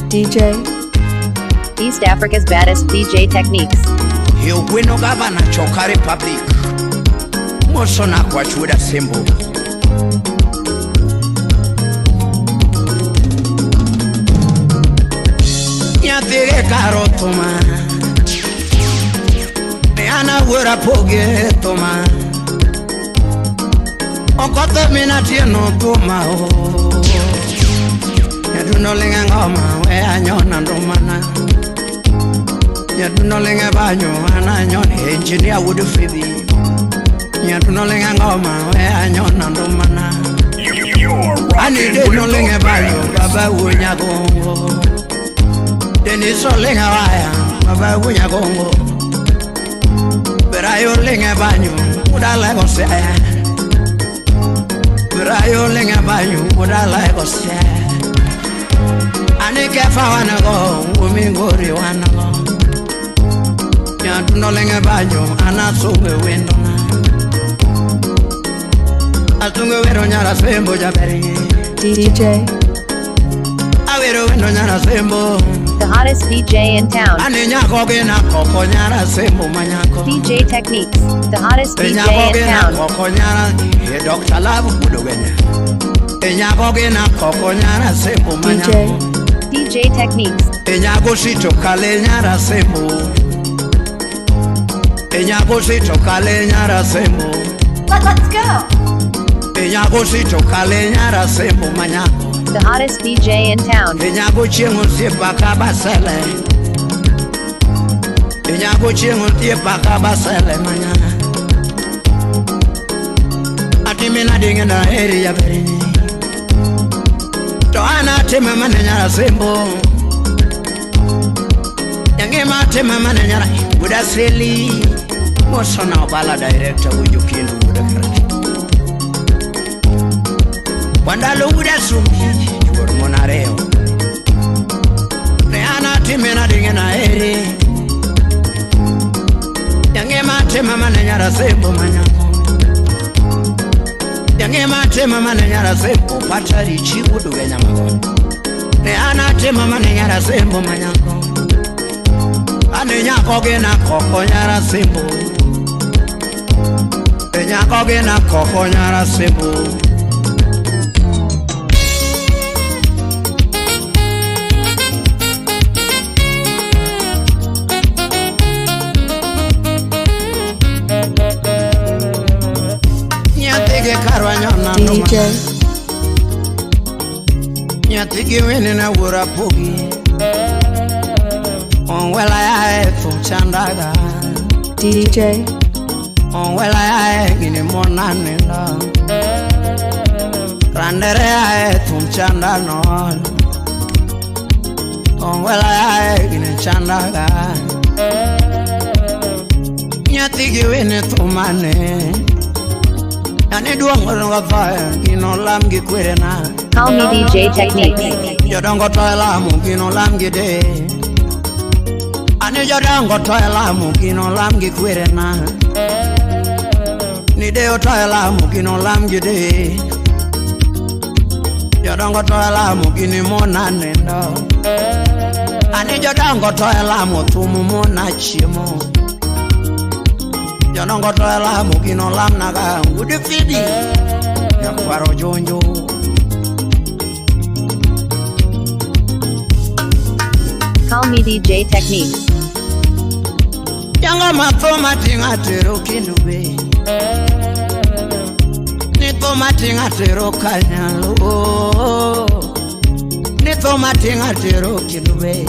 DJ East Africa's baddest DJ techniques. You win Gavana Choka Republic. Mosona Kwachuda symbol. Nyatire karotoma. Neana wura poge toma. Okoto minatie no toma o. Yaduno lenga ngoma we anyona ndomana. Yaduno lenga banyo ana nyone engineer would fibi. Yaduno lenga ngoma we anyona ndomana. Ani de no lenga banyo baba wunya gongo. Deni so lenga waya baba wunya gongo. Berayo lenga banyo udala gose. Berayo lenga banyo udala gose. Ani kefa wana go umingori wana go. Yaduno lenga banyo anasuwe wendo na. Atunge wero nyara sembo jaberi. DJ Awero wendo nyara sembo. The hottest DJ in town. Ani nyako gena koko nyara sembo manyako. DJ techniques. The hottest DJ Nyako in gena town. koko nyara ye Dr. Love kudo genya. Nyako gena koko nyara sembo manyako. DJ techniques. Nyako sito kale nyara sembo. Nyako sito kale nyara sembo. Let's go. Nyako sito kale nyara sembo manyako. The hottest DJ in town. Nyako chengo sipa kabasele. Nyako chengo sipa kabasele manyako. Atimina dinge na heri ya beri. Toana tema mane nyara sembo. Yange mate mama na nyara Buda Seli. Mosona bala director ujukindu Buda Krati. Wandalo Buda Sumbi Jibor Monareo. Neana time na dinge na eri. Yange mate mama na nyara sembo manyako. Yange mate mama na nyara sembo patari chibudu genya mako. Neana te mama na nyara sembo manyako. Ane nyako gena koko nyara sembo. Nyako gena koko nyara sembo. Nyatege karwa nyona DJ Nyatege wene na wura pogi. Onwela ya etu chandaga. DJ Onwela ya gini monane la. Randere ya etu chandano. Onwela ya gini chandaga. Nyatigi wene tumane. Yani duangoro wafaya gino lamgi kwere na. Call me DJ techniques. Yodongo toela mu gino lamgi de. Ani jodango toela mu gino lamgi kwere na. Ni deo toela mu gino lamgi de. Jodango toela mu gini mona nendo. Ani jodango toela mu tumu mona chimo. Jodango toela mu gino lamnaga ngudi fidi. Yakwaro jonjo. Call me DJ techniques. Yanga mafoma tinga tero kinube. Nitoma tinga tero kanyalo. Nitoma tinga tero kinube.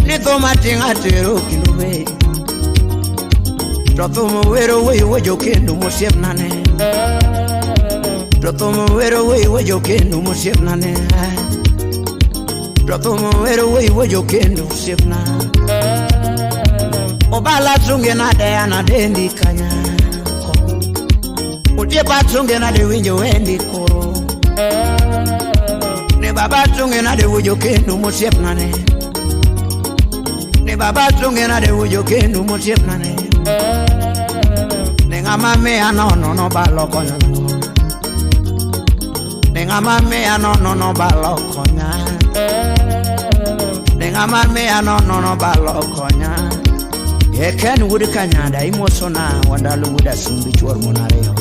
Nitoma tinga tero kinube. Totomo wero we wojo kendo mosiep nane. Totomo wero we wojo kendo mosiep nane. Totomo wero we wojo kendo mosiep nane. Obala tunge na dea na dendi kanya. Utiepa tunge na de winjo wendi koro. Ne baba tunge na de wojo kendo mosiep nane. Ne baba tunge na de wojo kendo mosiep nane. Ne ngama me anono no balo konyo. Nenga mame no balokonya. Nenga mame no balokonya. Eken would kanyada imosona wandalu would assume which were monareo.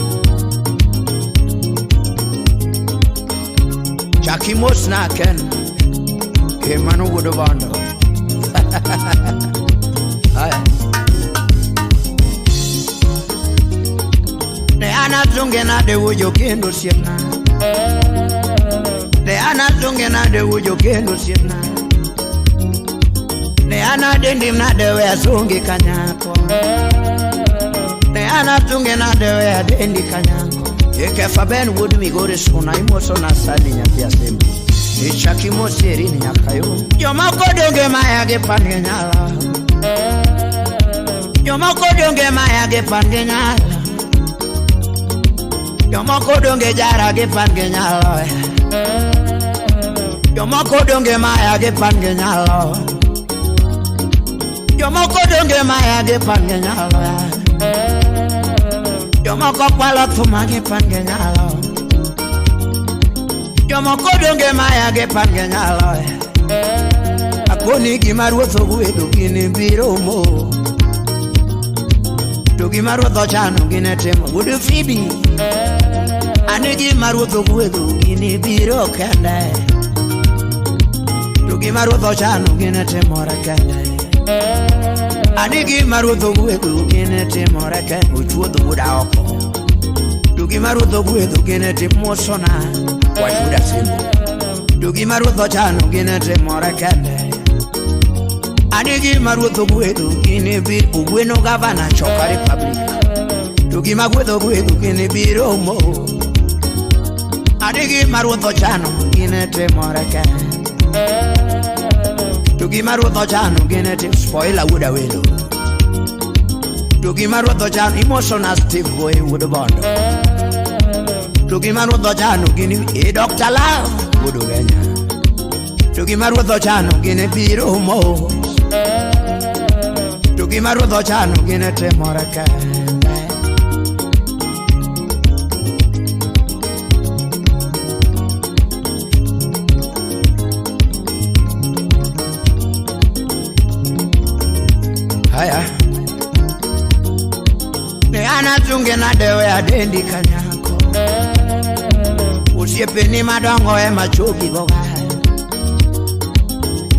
Jackie Mosna ken. Emanu would have wonder. Ne ana zungena de wujo kendo siena. Ne ana zungena de wujo kendo siena. Ne ana dendim na de we azungi kanyako. Ne ana zungena de we adendi kanyako. Eke faben would mi gore suna imoso na sali nyapia sembu. Ichaki moseri nyakayo. Yoma kodonge maya ge pange nyala. Yoma kodonge maya ge pange nyala. Yoma kodonge jara ge pange nyala. Yoma kodonge maya ge pange nyala. Yoma kodonge maya ge pange nyala. Yoma kokwala tuma ge pange nyala. Yoma kodonge maya ge pange nyala. Akoni gimarwotho gwedo gini biro mo. To gimarwotho chano gine temo gudu fibi. Ani gimarwotho gwedo gini biro kende. To gimarwotho chano gine temo rekende. Ani gimarwotho gwedo gine temo rekende. Uchuodho guda oko. To gimarwotho gwedo gine temo sona. Washuda simbo. To gimarwotho chano gine temo rekende. Anigi marwotho gwedo gini bir ugweno gavana choka republic. Tugi magwedo gwedo gini biro mo. Anigi marwotho chano gini temore ke. Tugi marwotho chano gini tim spoiler would awelo. Tugi marwotho chano emotional Steve boy would bondo. Tugi marwotho chano gini Dr. Love would ganya. Tugi marwotho chano gini biro mo. Tugi marwotho chano gine temore kende. Haya ne ana zungena dewe adendi kanyako. Usiepeni madongo machoki goga.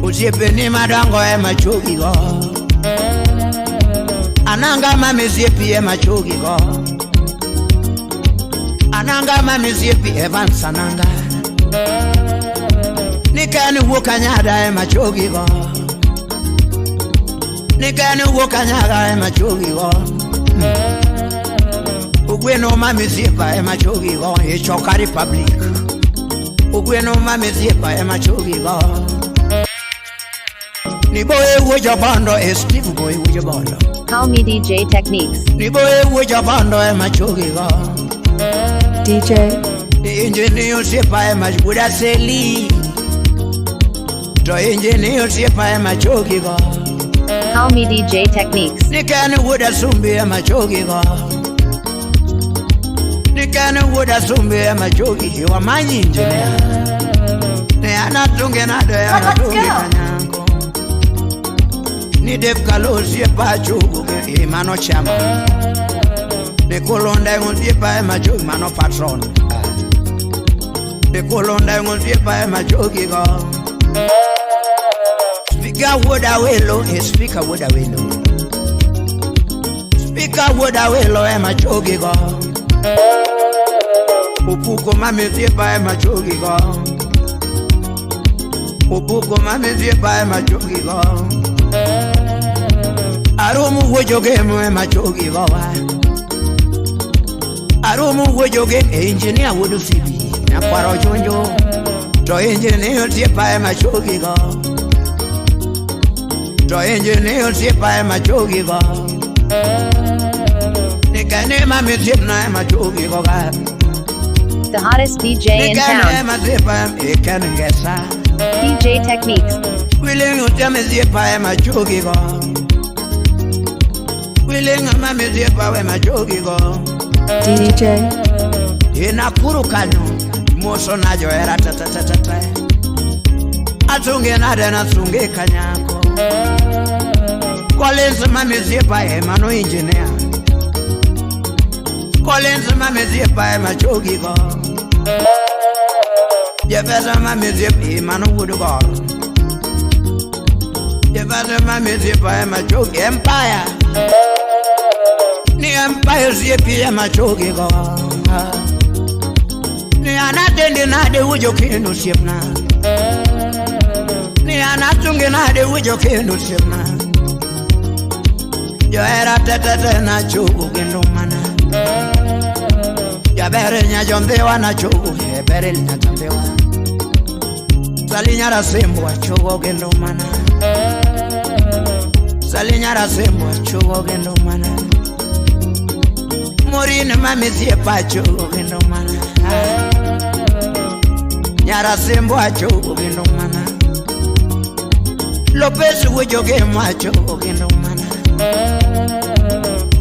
Usiepeni madongo machoki go. Ananga mami ziepi machoki go. Ananga mami ziepi Evans ananga. Nikani wukanyada machoki go. Nikani wukanyada machoki go. Ugweno mami ziepa machoki go. Choka republic. Ugweno mami ziepa machoki go. Ni boy wujo bondo Steve boy wujo bondo. Call me DJ Techniques. Ni boy wujo bondo machoki go. DJ, The engineer sepa majuda seli. To engineer sepa machoki go. Call me DJ Techniques. Ni kanu wuda sumbi machoki go. Ni kanu wuda sumbi machoki wa manyi engineer. Ne anatunge na do anatunge kanyango. Ni def kalos ye pa chugu ke mano chama. De kolonda ngon ye pa machoki mano patron. De kolonda ngon ye pa machoki go. Speaker would awelo, speaker would awelo. Speaker would awelo machoki go. Upuko mame ye pa machoki go. Upuko mame ye pa machoki go. Arumu wujo game machoki go. Arumu wujo game engineer would fibi. Na paro jonjo. To engineer sepa machoki go. To engineer sepa machoki go. Nikane mame sepa machoki go. The hottest DJ in town. Nikane mame sepa ekane gesa. DJ Techniques. Willing utame sepa machoki go. Willing mame sepa machoki go. DJ, Ina kuru kanyo Moso na jo era tata atunge na dena tunge kanyako Collins mamizie pa mano engineer Collins mamizie pa machogi go Jefferson mamizie pa mano wudu go Jefferson mamizie pa machogi empire Ni empire zie pa machogi go Ni anatende na de wujo kinu sipna Ni anatunge na de wujo kinu sipna Yo era tete na chugu kinu mana Ya bere nya jondewa na chugu bere nya jondewa Salinyara sembo chugu kinu mana Salinyara sembo chugu kinu mana Morine mamizie pa chugu kinu mana Nyara sembo chugu kinu mana Lopez wujo kemu chugu kinu mana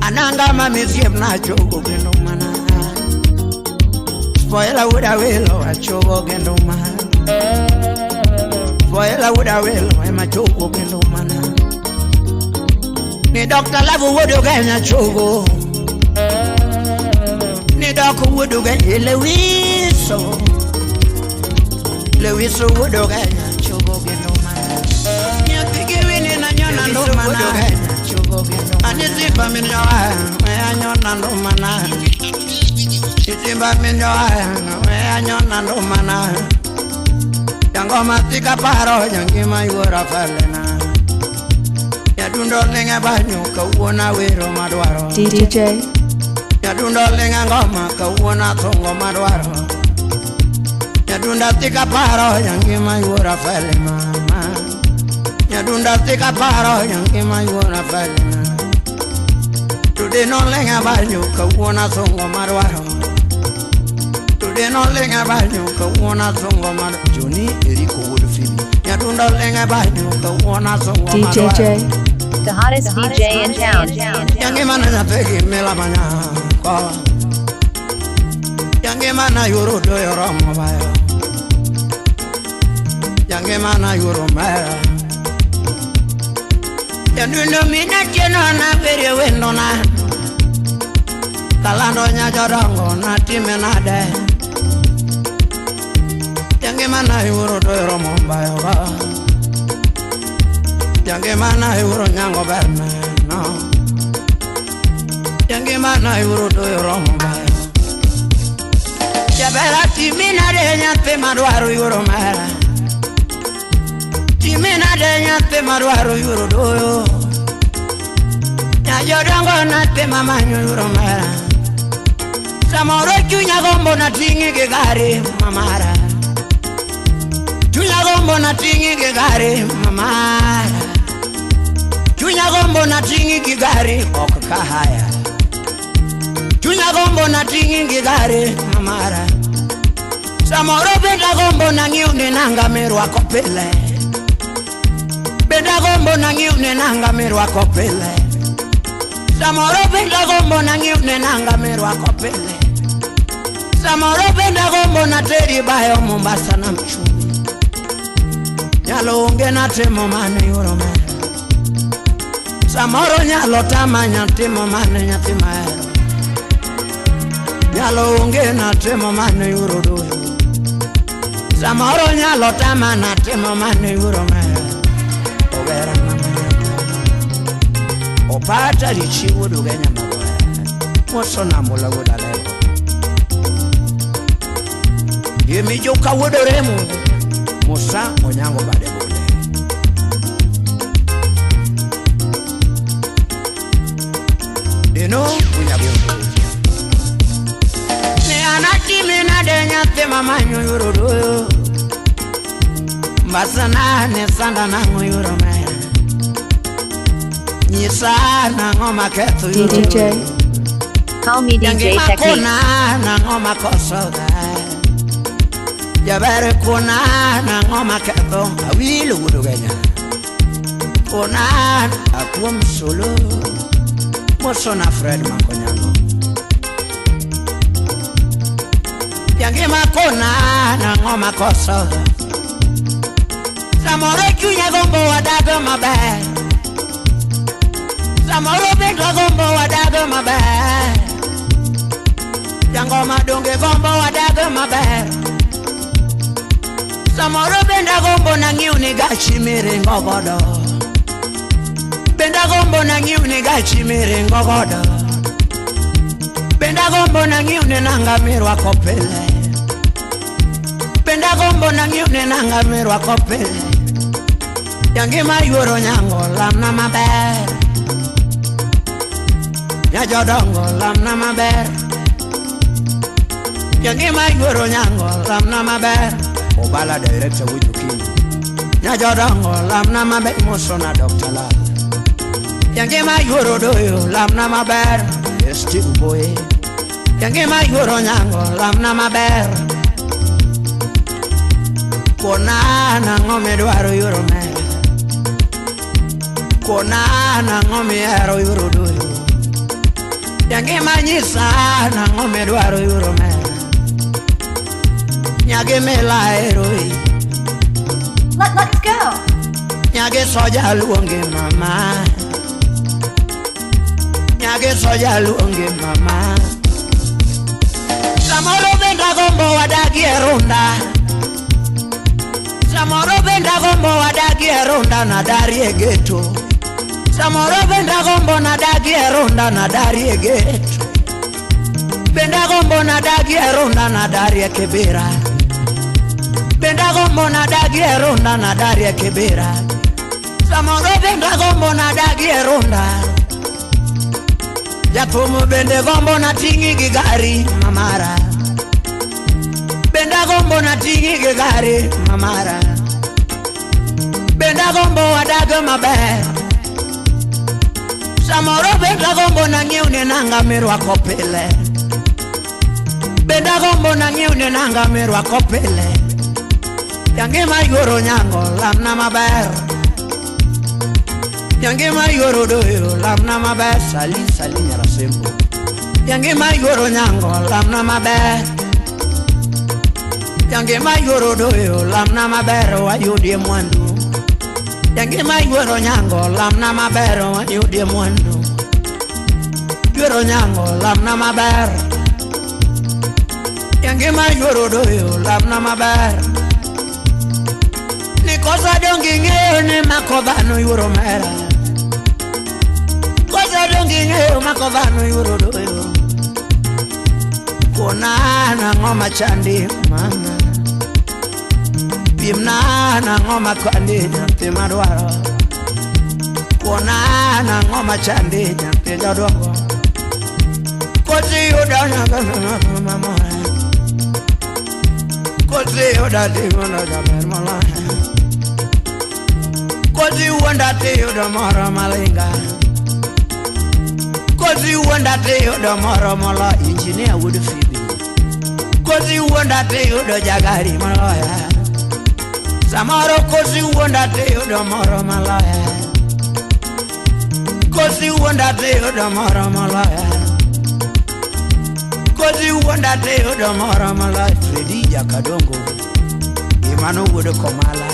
Ananga mamizie na chugu kinu mana Spoiler wuda welo chugu kinu mana Spoiler wuda welo ema chugu kinu mana Ni Dr. Lavu wudu ganya chugu Ni doku wudu ganya Lewiso wudu ganya chugu kinu mana Nyapigi wini na nyona ndo mana Anizipa minyoa Wea nyona ndo mana Izipa minyoa Wea nyona ndo mana Yango matika paro Yangima yura falena Yadundo linga banyo Kawuna wiro madwaro DJ Yadundo linga ngoma Kawuna tongo madwaro Yadunda tika paro Yangima yura falena Yadunda tika paro Yangima yura falena Today no lenga banyo Kawuna tongo madwaro Today no lenga banyo Kawuna tongo madwaro Johnny Eriko Wood Phoebe Yadunda lenga banyo Kawuna tongo madwaro DJ The hottest DJ in town. Yange mana na pegi mela banya ko Yange mana yuro do yoro mobile Yange mana yuro mera Yanduno mina cheno na peri wendo na Kalando nya jorongo na time na de Yange mana yuro do yoro mobile Yange mana yuro nyango berme no Yange mana yuro do yoro mobile Jabera timina de nyate madwaro yuro mera Timina de nyate madwaro yuro doyo Nyajodango nate mamanyo yuro mera Samoro chunya gombo na tingi ke gari mamara Chunya gombo na tingi ke gari mamara Chunya gombo na tingi ke gari okakahaya Chunya gombo na tingi ke gari mamara Samoro benda gombo na ngiune nanga merwa kopele Benda gombo na ngiune nanga merwa kopele Samoro benda gombo na ngiune nanga merwa kopele Samoro benda gombo na teri bayo Mombasa na mchumi Nyalo unge na temo mane yuro mera Samoro nyalo tamanya temo mane nyati maero Nyalo unge na temo mane yuro doyo Samoro nyalo tamana temo mane yuro mera Ogera na mera Opata lichi wudu genya magoya Moso na mula wuda lego Yemi joka wudu remu Musa onyango bade bole Deno unyago Ne anaki mina de nyate mamanyo yuro doyo Mbasana ne sanda nango yuro mera Nyisa na ngoma ketu yuro DJ Call me DJ Technique. Na ngoma kosoga Jabere kuna na ngoma ketu Awilu wudugenya Kuna akuwa msolo Moso na Fred Makonyango Yangi makona na ngoma koso Samoro chunya gombo wadago mabe Samoro benda gombo wadago mabe Yango madonge gombo wadago mabe Samoro benda gombo na ngiuni gachi mire ngogodo Benda gombo na ngiuni gachi mire ngogodo Benda gombo na ngiuni nanga mirwa kopele Benda gombo na ngiuni nanga mirwa kopele Yangi mayuro nyango lamna maber Ya jodongo lamna maber Yangi mayuro nyango lamna maber Obala director wujukini Ya jodongo lamna maber Mosona Dr. Lal Yangi mayuro doyo lamna maber Esti uboye Yangi mayuro nyango lamna maber Kona na ngome dwaro yuro mer Kona na ngome ero yuro doyo Yangi manyisa na ngome dwaro yuro mer Nyage mela eroi Let's go. Nyage soja luonge mama Nyage soja luonge mama Samoro benda gombo wadagi erunda Samoro benda gombo wadagi erunda na dari egeto Samoro benda gombo na dagi erunda na dari egeto Benda gombo na dagi erunda na dari ekebera Benda gombo na dagi erunda na dari ekebera Samoro benda gombo na dagi erunda Japumu bende gombo na tingi gigari mamara Benda gombo na tingi gigari mamara Benda gombo wadago maber Samoro benda gombo na ngiuni nanga mirwa kopele Benda gombo na ngiuni nanga mirwa kopele Yangi mayuro nyango lamna maber Yangi mayuro doyo lamna maber Sali nyara sembo Yangi mayuro nyango lamna maber Yangi mayuro doyo lamna maber Wayudie mwandu Yangi mayuro nyango lamna maber Wayudie mwandu Yuro nyango lamna maber Yangi mayuro doyo lamna maber Kosa dongi ngeo ni makovano yuro mera Kosa dongi ngeo makovano yuro doyo Kona na ngoma chandi mama Pimna na ngoma kwandi nyamte madwaro Kona na ngoma chandi nyamte jadongo Kosi yuda nyagana mama Kosi yuda dingono jaber malaya Kozi wanda teyo do moro malinga Kozi wanda teyo do moro mala engineer would feed Kozi wanda teyo do jagari malaya Samaro kozi wanda teyo do moro malaya Kozi wanda teyo do moro malaya Kozi wanda teyo do moro malaya Freddy Jakadongo Imano would komala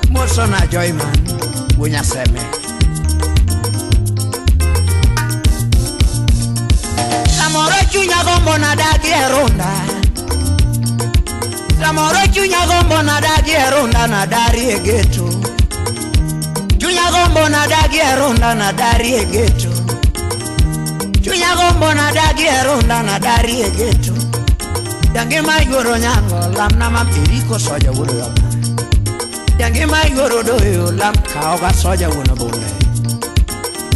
Mosona Joyman Wunya seme Samoro chunya gombo na dagi erunda Samoro chunya gombo na dagi erunda na dari egeto Chunya gombo na dagi erunda na dari egeto Chunya gombo na dagi erunda na dari egeto Yangi mayuro nyango lamna mapiriko soja wudo yama Yangi mayuro doyo lam kaoga soja wuna bonde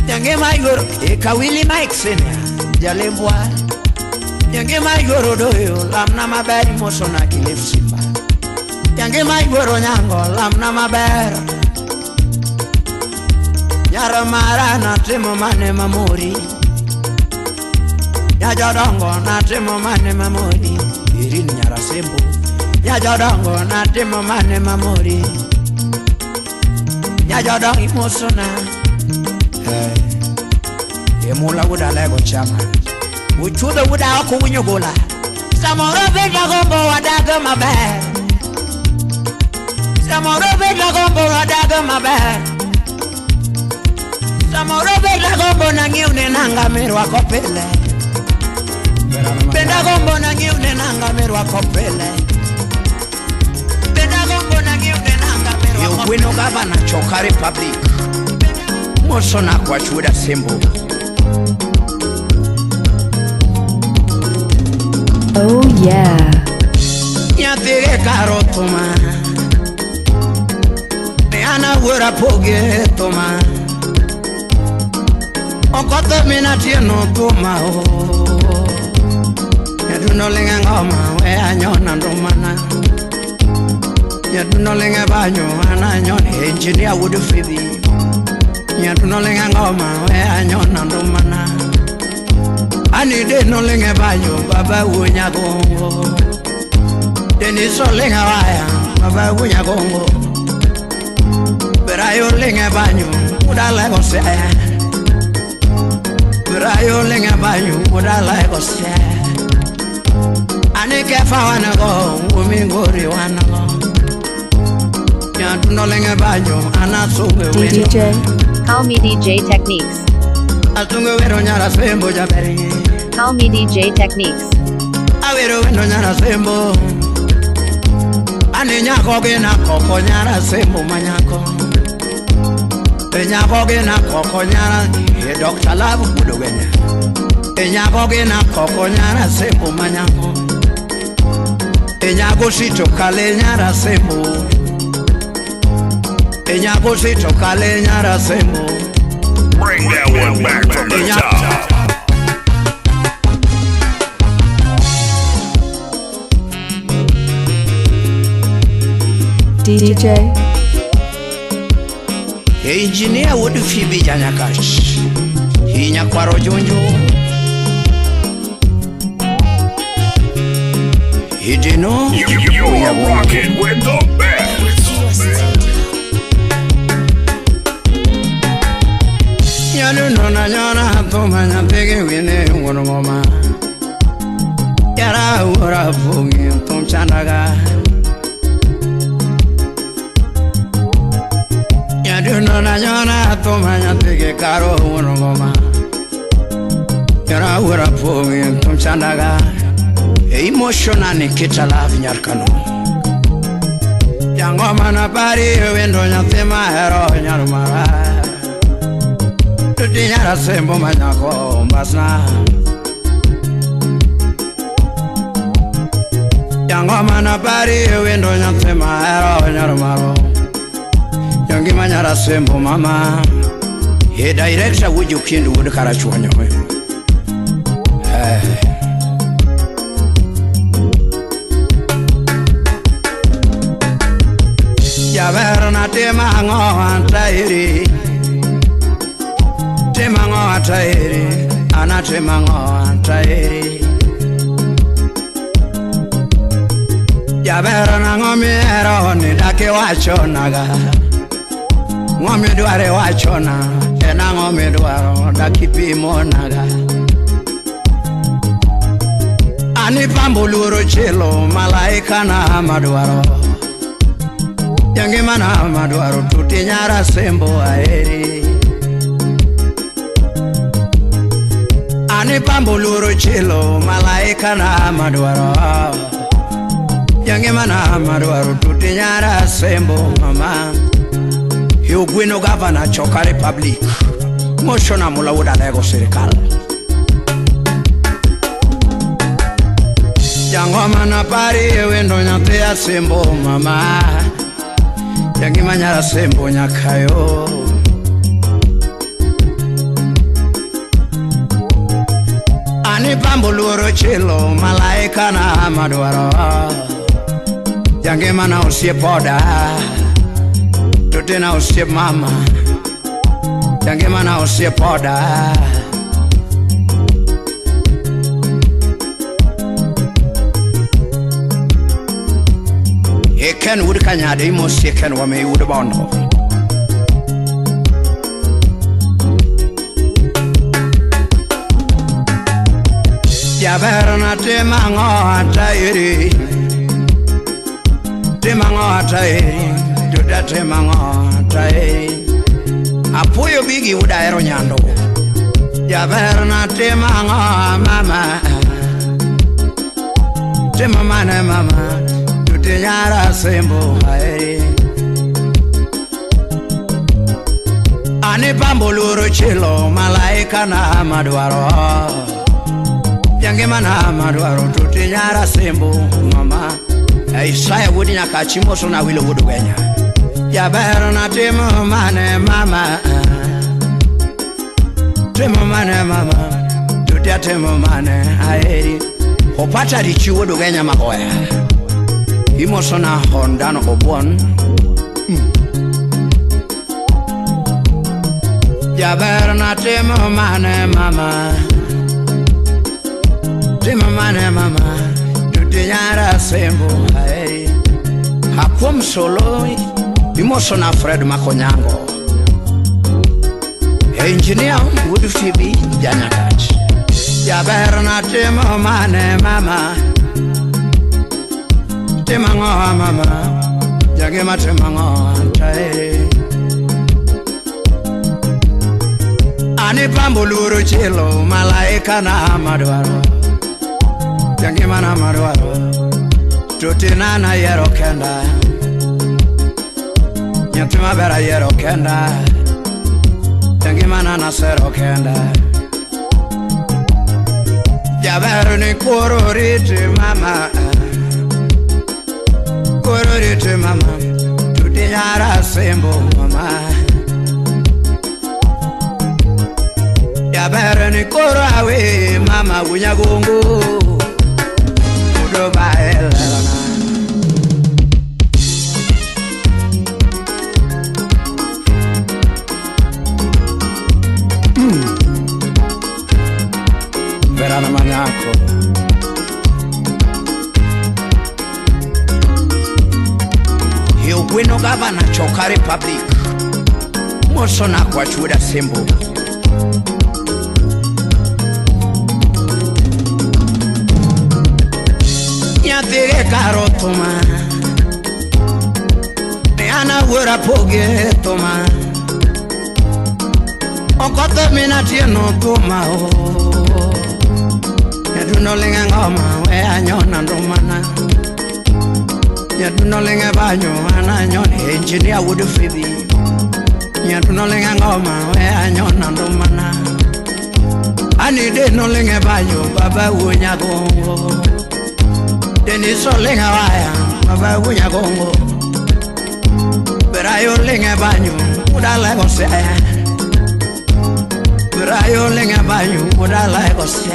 Yangi mayuro eka Willie Mike Senior Jalembwa Yangi mayuro doyo lam na maberi Mosona Kilef Simba Yangi mayuro nyango lam na maber Nyara mara na timo mane mamori Nyajodongo na timo mane mamori Irin nyara sembo Nyajodongo na timo mane mamori Nyajodong Mosona Emula wuda lego chairman uchuda wuda ako winyogola samoro beda gombo wadaga mabe samoro beda gombo wadaga mabe samoro beda gombo na ngiune nanga merwa kopele beda gombo na ngiune nanga merwa kopele beda gombo na ngiune nanga merwa kopele Wino Gavana Choka Republic Mosona kwa chuda sembo Oh yeah. Nyatere karo toma Neana wura poge toma Okoto mina tieno toma Yaduno lenga ngoma we anyona ndomana Yaduno lenga banyo ana nyone engineer would fibi Yaduno lenga ngoma we anyona ndomana Ani de no lenga banyo baba unya gongo Deni so lenga waya baba unya gongo Berayo lenga banyo udala gose Berayo lenga banyo udala gose Ani kefa wana go umingori wana go Yaduno lenga banyo ana suwe weno DJ Call me DJ Techniques. Atungo wero nyara sembo jaberi Call me DJ Techniques. Awero weno nyara sembo Ani nyako gena koko nyara sembo manyako Nyako gena koko nyara Dr. Love kudo wenya Nyako gena koko nyara sembo manyako Nyako sito kale nyara sembo Nyako sito kale nyara sembo Bring that one back from the top. DJ Engineer would fibi janyakash Hinya kwaro jonjo Hidino You're rocking with the best. Nyanu nona nyana toma nyantege wine ngoma Yara ura fungi tom chandaga Nyanu nona nyana toma nyantege karo ngoma Yara ura fungi tom chandaga Emotional ni kita love nyarkano Yangoma na pari wendo nyatema hero nyarumara Nyara sembo manyako mbasna Yangoma na pari wendo nyatema hero nyarumaro Yangi manyara sembo mama He director wuju kindu wudu karachuanyo Yaverna tema ngo antairi Temango atairi, anatemango atairi Yabera na ngomi ero ni dake wachonaga Ngomi duare wachona, ena ngomi duaro daki pimonaga Ani pambuluro chelo, malaika na maduaro Yangi mana maduaro, tuti nyara sembo aeri Ani pambuluro chilo malaika na maduaro Yange mana maduaro tuti nyara sembo mama Wino Gavana Choka Republic Moshona mula wuda lego serikal Yangoma na pari wendo nyatea sembo mama Yange manyara sembo nyakayo Ani pambuluro chilo malaika na maduaro Yange mana usie poda Tutena usie mama Yange mana usie poda Eken would kanyade imo sieken wame would bondo Jaberna temango atairi Juda temango atairi Apoyo bigi udaero nyando Jaberna temango mama Temamane mama Jude nyara sembo hairi Ani pambuluru chilo malaika na madwaro Yange mana madwaro tuti nyara sembo mama Isaya wudi nyaka chimoso na wilo wudu genya Jabero na temo mane mama Temo mane mama Tuti ya temo mane aeri Opata richi wudu genya makoya Imoso na hondano obuon Jabero na temo mane mama Temo mane mama Tuti nyara sembo hai Hakuwa msolo Imoso na Fred Makonyango Engineer Wood Phoebe Janakach Jabero na temo mane mama Temango mama Jagema temango antae Ani pambuluru chilo malaika na madwaro Jagema na madwaro Tutina na yero kenda Nyatima bera yero kenda Jagema na nasero kenda Jabero ni kururiti mama Kururiti mama Tutinyara sembo mama Jabero ni kurawe mama Unyagungu Udoba elana Verana manyako Hiyo gweno gavana choka republic Moso na kwa chuda sembo Nyathige karotoma Neana wera poge toma Okote minatie no toma Yaduno linga ngoma we anyona ndomana Yaduno linga banyo ana nyoni engineer Wood Phoebe Yaduno linga ngoma we anyona ndomana Anide no linga banyo baba Unyagongo Deniso linga waya baba Unyagongo Berayo linga banyo udala gose Berayo linga banyo udala gose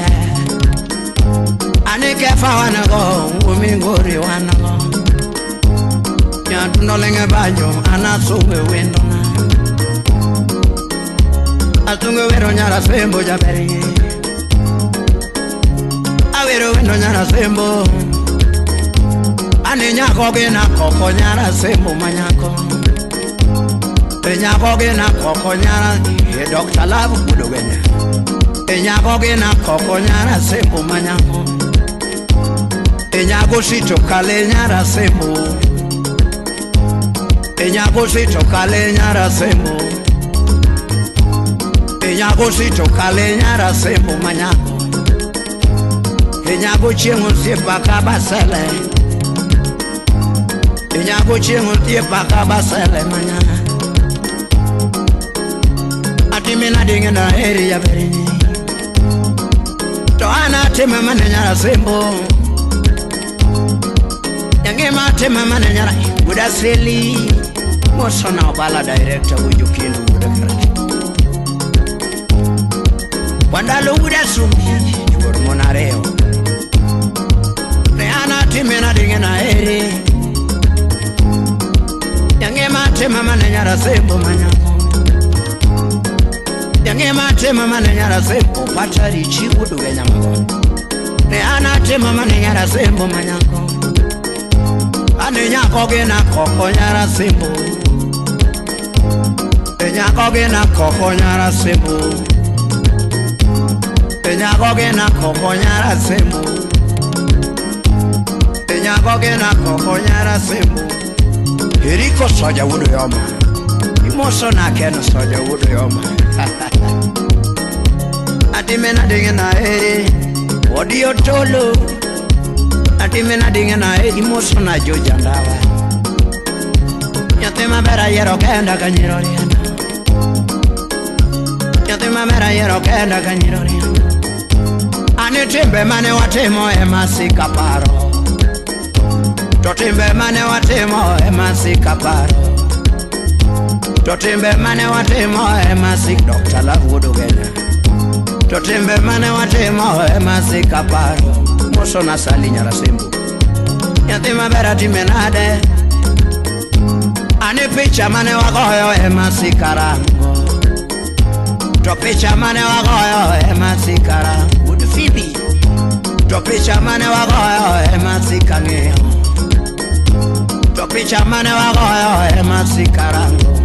Anike fa wana go umingori wana go Yaduno linga banyo anasuwe wendona Atungo wero nyara sembo jaberi Awero wendo nyara sembo Ane nyako gena koko nyara sembo manyako Nyako gena koko nyara Dr. Love kudogenya Nyako gena koko nyara sembo manyako Nyako sito kale nyara sembo Nyako sito kale nyara sembo Nyako sito kale nyara sembo manyako Nyako chengo sipa kabasele Nyako chengo sipa kabasele manyaka Atimina dinge na heri ya verini Toana tema mane nyara sembo Yange ma tema mane nyara Buda seli Moso na obala director Ujukindu Buda karaki Wandalo Buda sumi Jubor monareo Neana timina dinge na heri Yange ma tema mane nyara sembo manyako Yange matema mane nyara sembo Patari chibu duge nyamako Ne anatema mane nyara sembo manyako Ane nyako gena koko nyara sembo E nyako gena koko nyara sembo E Nyako gena koko nyara sembo Nyako gena koko nyara sembo Eriko soja wudu yoma Imoso na keno soja wudu yoma Atimena dinge na eri Wodi otolo Atimena dinge na eri Imoso na joja ndawa Nyatema bera yero kenda kanyiroriana Nyatema bera yero kenda kanyiroriana Anitimbe mane watimo emasika paro Totimbe mane watimo emasika paro Totimbe mane watimo emasik Dr. Lavudu gena Totimbe mane watimo emasika paro Moso na sali nyara simbu Yatima bera timenade Ani picha mane wagoyo emasika rango To picha mane wagoyo emasika rango Would Phoebe To picha mane wagoyo emasika ngeo To picha mane wagoyo emasika rango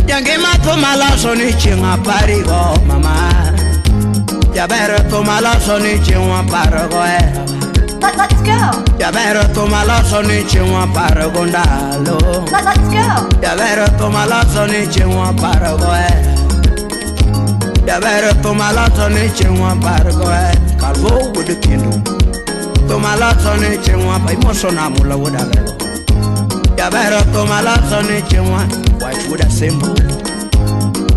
Yangi matu malaso ni chinga parigo mama Yabere tu malaso ni chinga parigo Let's go. Yabere tu malaso ni chinga parigo ndalo Let's go. Yabere tu malaso ni chinga parigo Yabere tu malaso ni chinga parigo Kalbo wudu kindu Tu malaso ni chinga pa imoso na mula wuda lego Yabere tu malaso ni chinga White wuda simbo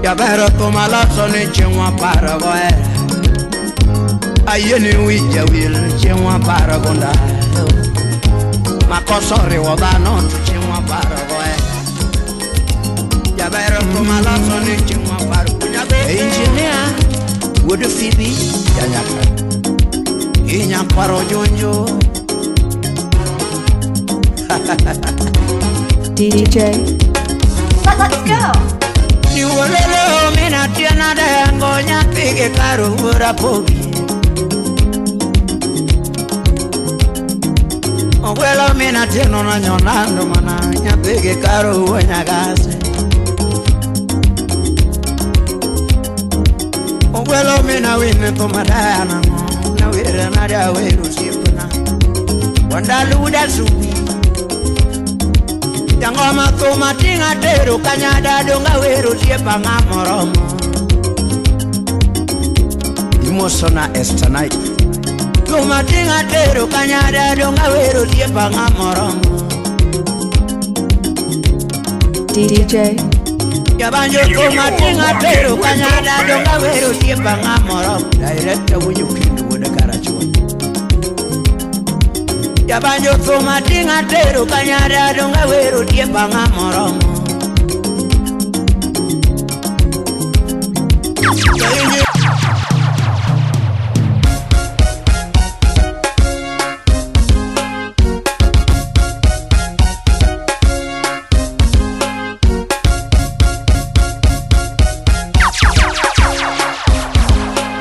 Yabere tu malaso ni chinga parigo Ayeni wija wil chinga parigo ndalo Makosori wabano tu chinga parigo Yabere tu malaso ni chinga parigo Engineer Would Phoebe Yanyaka Inyamparo jonjo DJ. Let's go. Ni wolelo mina tiana da ngonya pige karu ura pogi Ogwelo mina tiano na nyonando mana nya pige karu wanyagase Ogwelo mina wine to madana na wira na da weru sipuna Wandalu da subi Yangoma to matinga teru kanyada donga weru siepa ngamoromo Imosona estanite To matinga teru kanyada donga weru siepa ngamoromo DJ. Yabanjo to matinga teru kanyada donga weru siepa ngamoromo Director wuju kindu wuda karachua Yabanjo to matinga teru kanyada donga weru siepa ngamoromo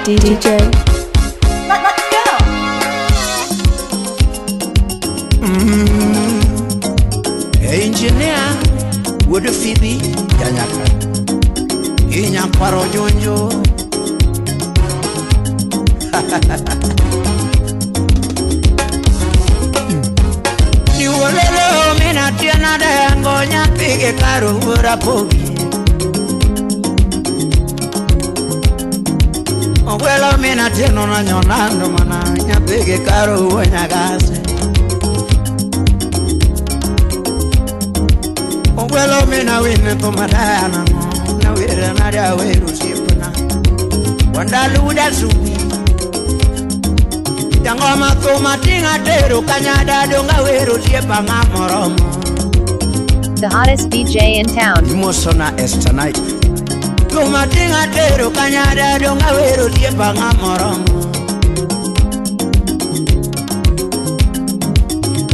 DJ. Let's go. Engineer Would Phoebe Yanyaka Inyamparo jonjo Ni wolelo mina tiana da ngonya pige karu ura pogi Ogwelo mina tiano na nyonando mana nya pige karu wanyagase Ogwelo mina wine to madana na wira na da weru sipuna Wandalu da subi Yangoma to matinga teru kanyada donga weru siepa ngamoromo The hottest DJ in town. Imosona estanite To matinga teru kanyada donga weru siepa ngamoromo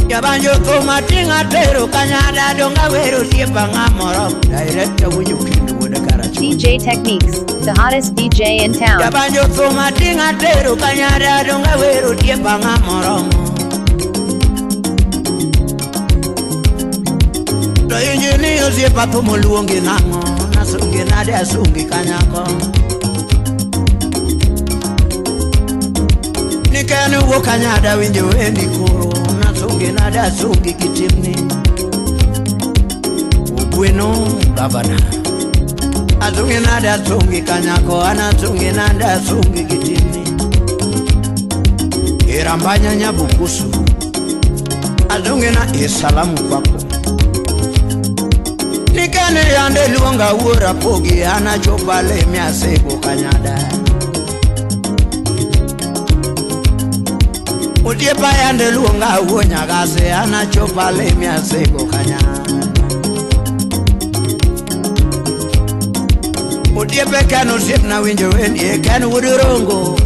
Yabanjo to matinga teru kanyada donga weru siepa ngamoromo Director wuju kindu wuda karachua DJ Techniques. The hottest DJ in town. Yabanjo to matinga teru kanyada donga weru siepa ngamoromo To engineer siepa to moluongi nango Nasungi nade asungi kanyako Nikane wokanyada winjo wendi koro nasunge nada sungi kitimni Ubweno gavana Azunge nada sungi kanyako anasunge nada sungi kitimni Irambanya nyabukusu Azunge na isalamu kwako Nikane yande luonga ura pogi anachopale miasego kanyada Utiepa yande luonga uonya gase anachopale miasego kanyada Utiepe kanu sip na winjo weni kanu udurongo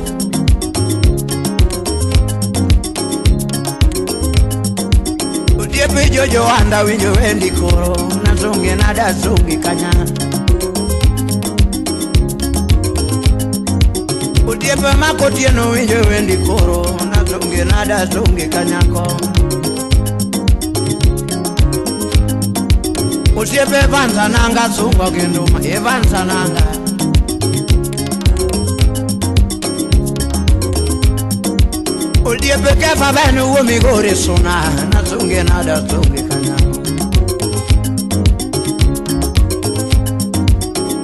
Utiepe jojo anda winjo wendi koro Nasunge nada sungi kanyada Utiepe makotieno winjo wendi koro Nasunge nada sungi kanyako Utiepe vanza nanga sungo kenduma vanza nanga Utiepe kefa benu umigore suna Nasunge nada sungi kanyako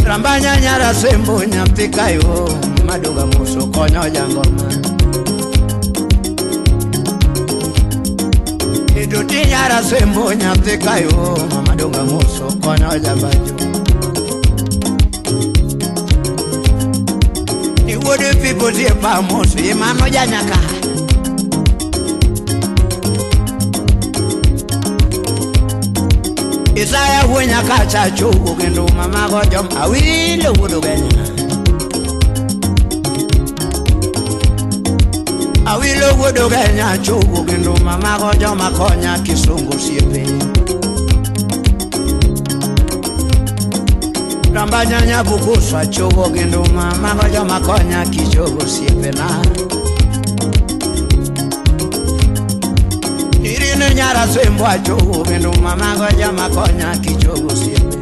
Rambanya nyara sembo nyampika yo Madunga muso konyo jangoma Iduti nyara sembo nyampika yo Madunga muso konyo jambajo Ni wode people ziepa muso Imano janyaka Isaya huenya kacha chugu Kendo mama gojom awile wudu genya Awilo wudu genya chugu Kendo mama gojom akonya kisungu siepe Rambanya nyabukuswa chugu Kendo mama gojom akonya kichugu siepe na Irine nyara sembo achugu Kendo mama gojom akonya kichugu siepe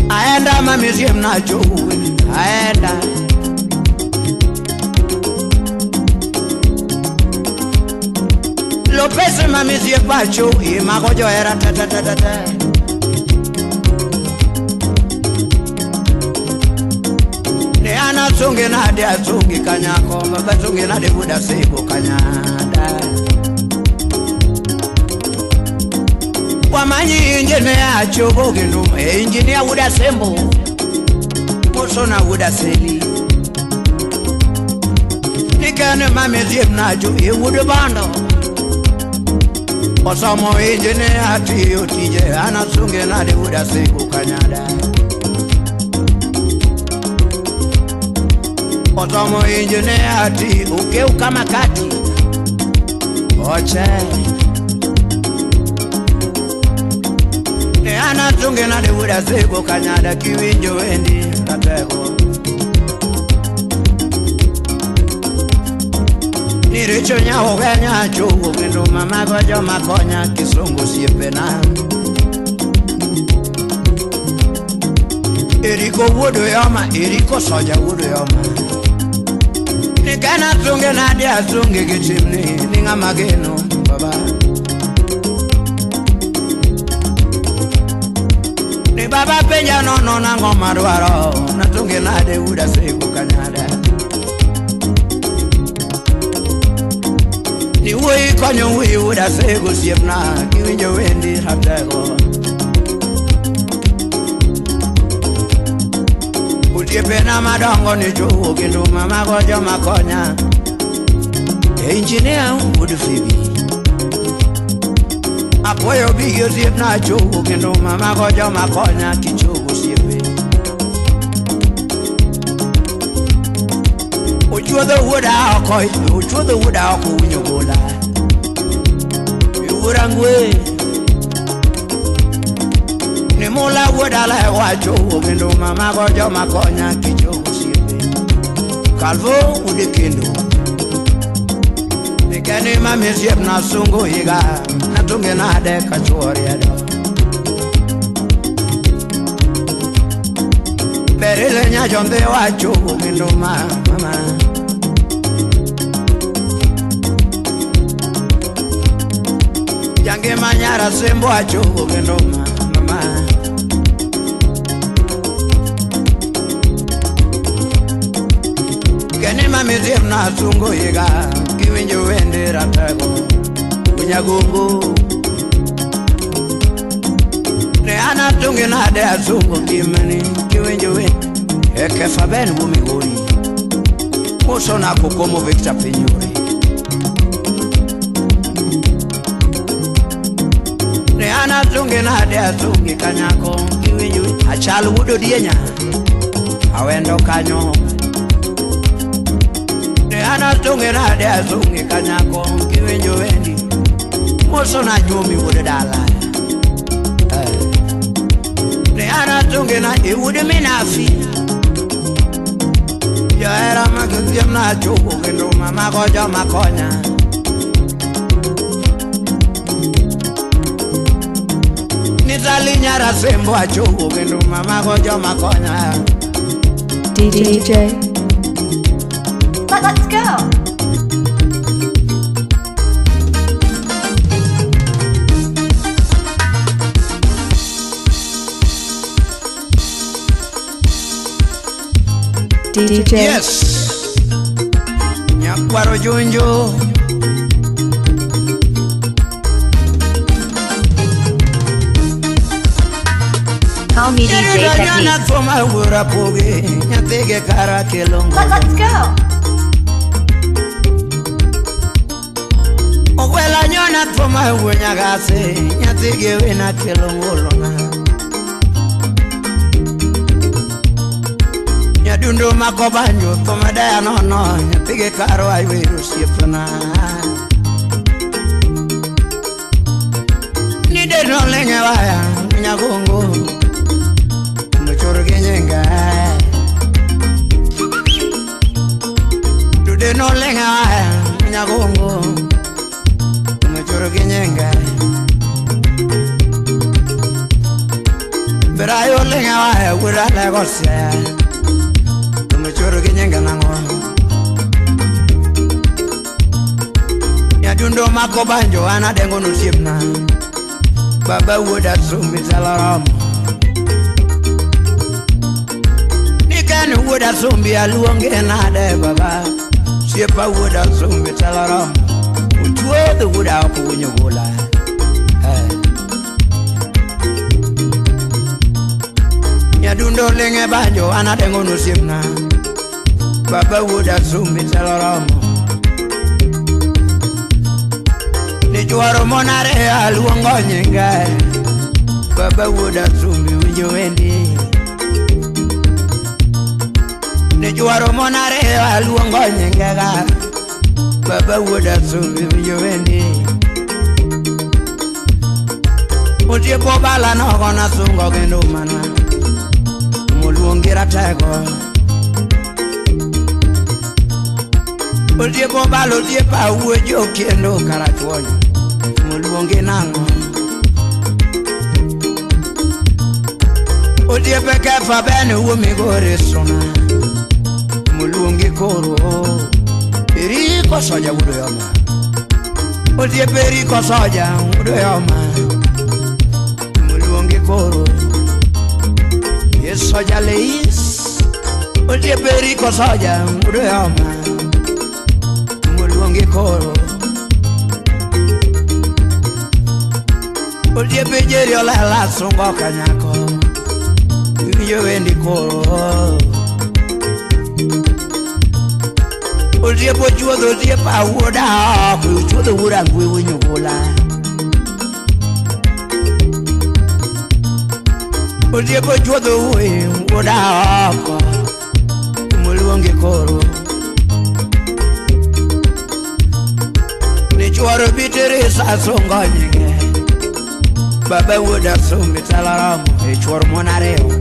Aenda mamiziem na chugu Aenda Lopez mamizie pacho Imagojo era ta Ne ana sunge na de asungi kanyako Baba sunge na de buda sebo kanyada Wamanyi injene ya chogo gendum Injene ya buda sembo Moso na buda seli Nikane mamizie mnajo Iwudu bando Osamo injene ati otije anasunge na de buda sego kanyada Osamo injene ati ukeuka makati Oche Ne anasunge na de buda sego kanyada kiwinjo wendi katego Niricho nyaho ganya chugu Kendo mama gojo makonya kisungu siepe na Eriko wudu yoma, eriko soja wudu yoma Nikana sunge na dia sunge kichimni Ninga mageno baba Ni baba penja nono na ngoma duaro Nasunge na de wuda sego kanyada Ni wui konyo wui uda sego siepna Kiwinjo wendi hatego Utiepe na madongo ni chugu Kendo mama gojo makonya Engineer udu fibi Apoyo bigyo siepna chugu Kendo mama gojo makonya kichugu siepe Uchuodho wuda oko Uchuodho wuda oko unyo gola Iwura ngwe Ni mula wuda la wacho Kendo mama gojo makonya kichugu siepe Kalvo ude kendo Nikani mami siep na sungu higa Natunge na de kachuori ado Berile nya jonde wacho kendo mama Jange manyara sembo wacho kendo mama Kene mamizim na sungo yiga kiwinjo wende ratego Unyagungu Ne ana tungi na de azungu kimani kiwinjo wende Eke faben wumi gori Muso na kukomo Victor Pinyuri Ne ana tungi na de azungi kanyako kiwinjo Achal wudo dienya Awendo kanyo Ne ana tungi na de azungi kanyako kiwinjo wendi Muso na nyumi wudo dala Ne ana tungi na iwudo minafi Yo era magazim na chuku kendo mama kojo makonya Nitali nyara sembo a chuku kendo mama kojo makonya DJ. Let's go. DJ. Yes Nyakwaro junjo Call me DJ Nyana Technique. thoma wura poge Nyathige kara kelongo Let's go. Ogwela nyona thoma wunya gase Nyathige wina kelongo lona Nyadundo makobanyo thoma daya nono Nyathige karo ayweru siepna Nide no lenge waya Nyagongo Muchorge nyenga Dude no lenge waya Nyagongo Muchorge nyenga Berayo lenge waya Wura legosya Muchorge nyenga nango Nyadundo makobanjo Anadengo nusiepna Baba woda sumbi talaram Nikani woda sumbi aluonge nade baba Siepa woda sumbi talaram Utuwe woda kukunyo gola Nyadundo lenge banjo anadengo nusipna Baba woda sumbi talaram Nijuaro monare aluongo nyinga Baba woda sumbi winjo wendi Nijuaro monare aluongo nyinga Baba woda sumbi winjo wendi Utiepo bala nogo na sungo gendo mana Muluongira tego Utiepo bala utiepa uwejo kiendo karachuonyo Muluongi nango Utiepe kefa bene uomigore sona Muluongi koro Periko soja udo yoma Utiepe riko soja udo yoma Muluongi koro Yes soja leis Utiepe riko soja udo yoma Muluongi koro Utiepe jeri olela sungo kanyako Yo wendi koro Utiepo chuodho utiepa woda Chuodho wura ngwe winyo gola Utiepo chuodho woda oko Muluongi koro Nichuoro bitere sa sungo nyinge Baba woda sumbi talaramu Nichuoro monareo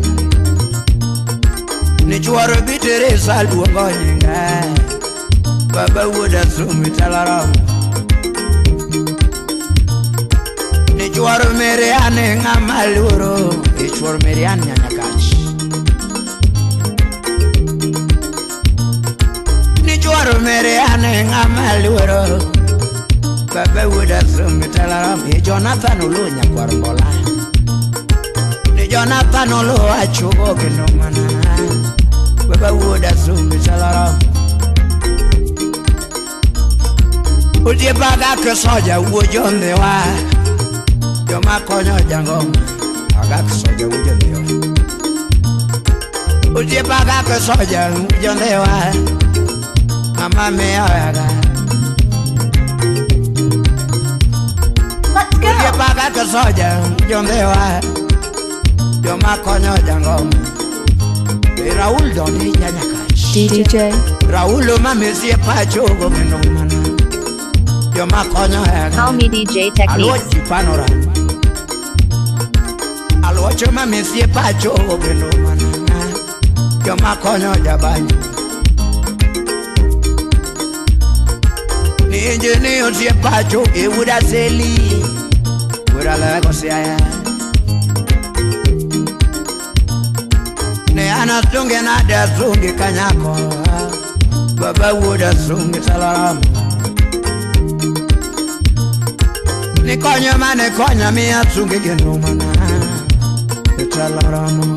Nichuoro bitere sa luongo nyinge Baba woda sumbi talaramu Nichuoro mere ane ngama luro Nichuoro mere ane nyanyakach mere ane ngamaluero baba woda sumitala mi Jonathan ulunya kwarbola ni Jonathan ulu achugo kino mana baba woda sumitala Uje baga ke soja ujonde wa Joma konyo jangoma Baga ke soja ujonde wa Uje baga ke soja ujonde wa Mama me ayaga Let's Uje go. baga ke soja ujonde wa Joma konyo jangoma Raul doni nyanyakash DJ Raul mame siye pachogo menomana Joma konyo ayaga Call me DJ Alwo Techniques. chipanora Alwo choma mesie pacho geno mana Joma konyo jabanyo Ni engineer sie pacho e wuda seli Wuda lego siaya Ne ana tunge na da tunge kanyako Baba wuda sunge salaramu Ni konya mane konya mi atunge geno mana Etalaramu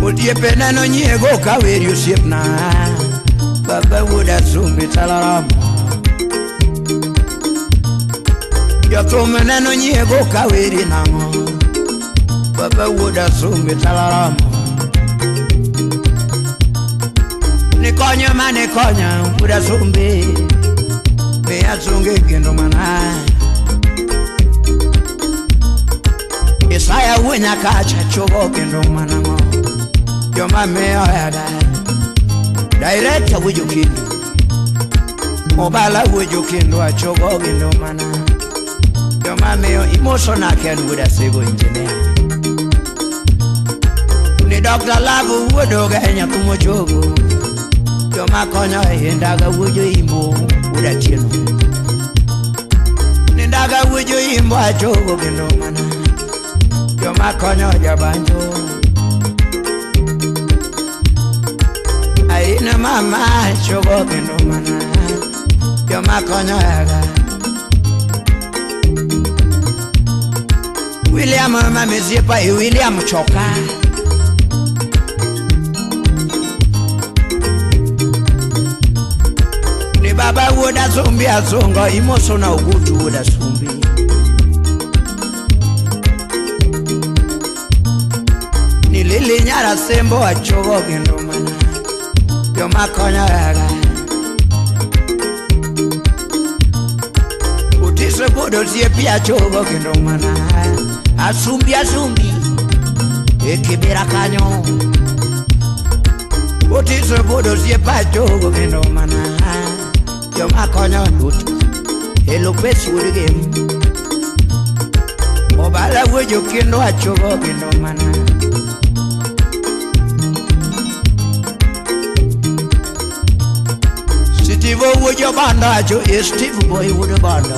Udie penano nyego kaweri usipna Baba wuda sumbi talaramu Yato menano nyego kaweri nango Baba wuda sumbi talaramu Ni konya mane konya wuda sumbi Me atunge geno mana Isaya wenya kacha chogo kendo manango Joma meo yaga Director wujo kindu Mobala wujo kindu a chogo kendo mana Joma meo emotional ken wuda sego engineer Ni Dr. Lagu wudo ganya kumo chogo Joma konyo hindaga wujo imbo wuda chino Ni daga wujo imbo a chogo kendo mana Joma konyo jabanjo Aina mama chogo kendo mana Joma konyo yaga William mama mezipa William choka Ni baba woda zumbi azongo Imoso na ugutu woda zumbi Lili nyara sembo wa chogo kendo mana Joma konya yaga Utise bodo siye pia chogo kendo mana Asumbi Ekibira kanyo Utise bodo siye pa chogo kendo mana Joma konya utu Hello pesi udigem Obala wujo kendo wa chogo kendo mana Steve wujo banda acho Steve boy wujo banda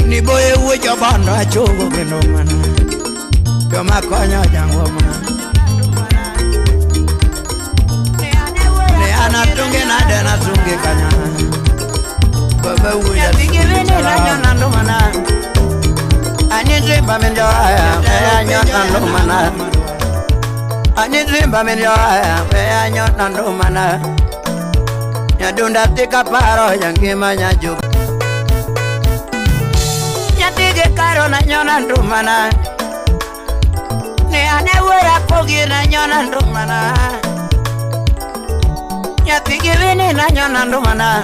Ni boy wujo banda acho geno mana Joma konyo jango mana Ne ana tunge na dena tunge kanya Baba wujo tigivini ranyo nando mana Anizimba minjo aya Anyo nando mana Anizimba minyo aya nyota ndo mana Nyadunda tika paro yangima nyajuk Nyatige karo na nyona ndo mana Ne anewera pogi na nyona ndo mana Nyatige vini na nyona ndo mana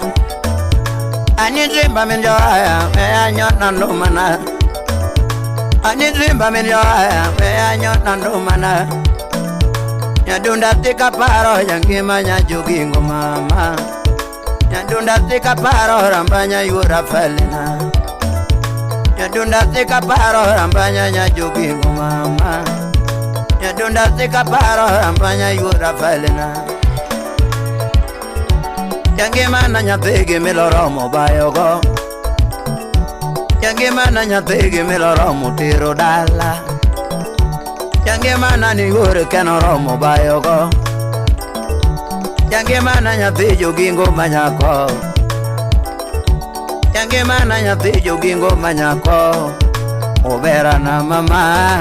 Anizimba minyo aya nyota ndo mana Anizimba minyo aya nyota ndo mana Nyadunda tika paro yangima nyajugingo mama Nyadunda tika paro rambanya yura falina Nyadunda tika paro rambanya nyajugingo mama Nyadunda tika paro rambanya yura falina Yangima na nyapigi miloromo bayogo Yangima na nyapigi miloromo tiro dala Jange mana ni gore kenoromo bayogo Jange mana nyathi jogingo manyako Jange mana nyathi jogingo manyako Obera na mama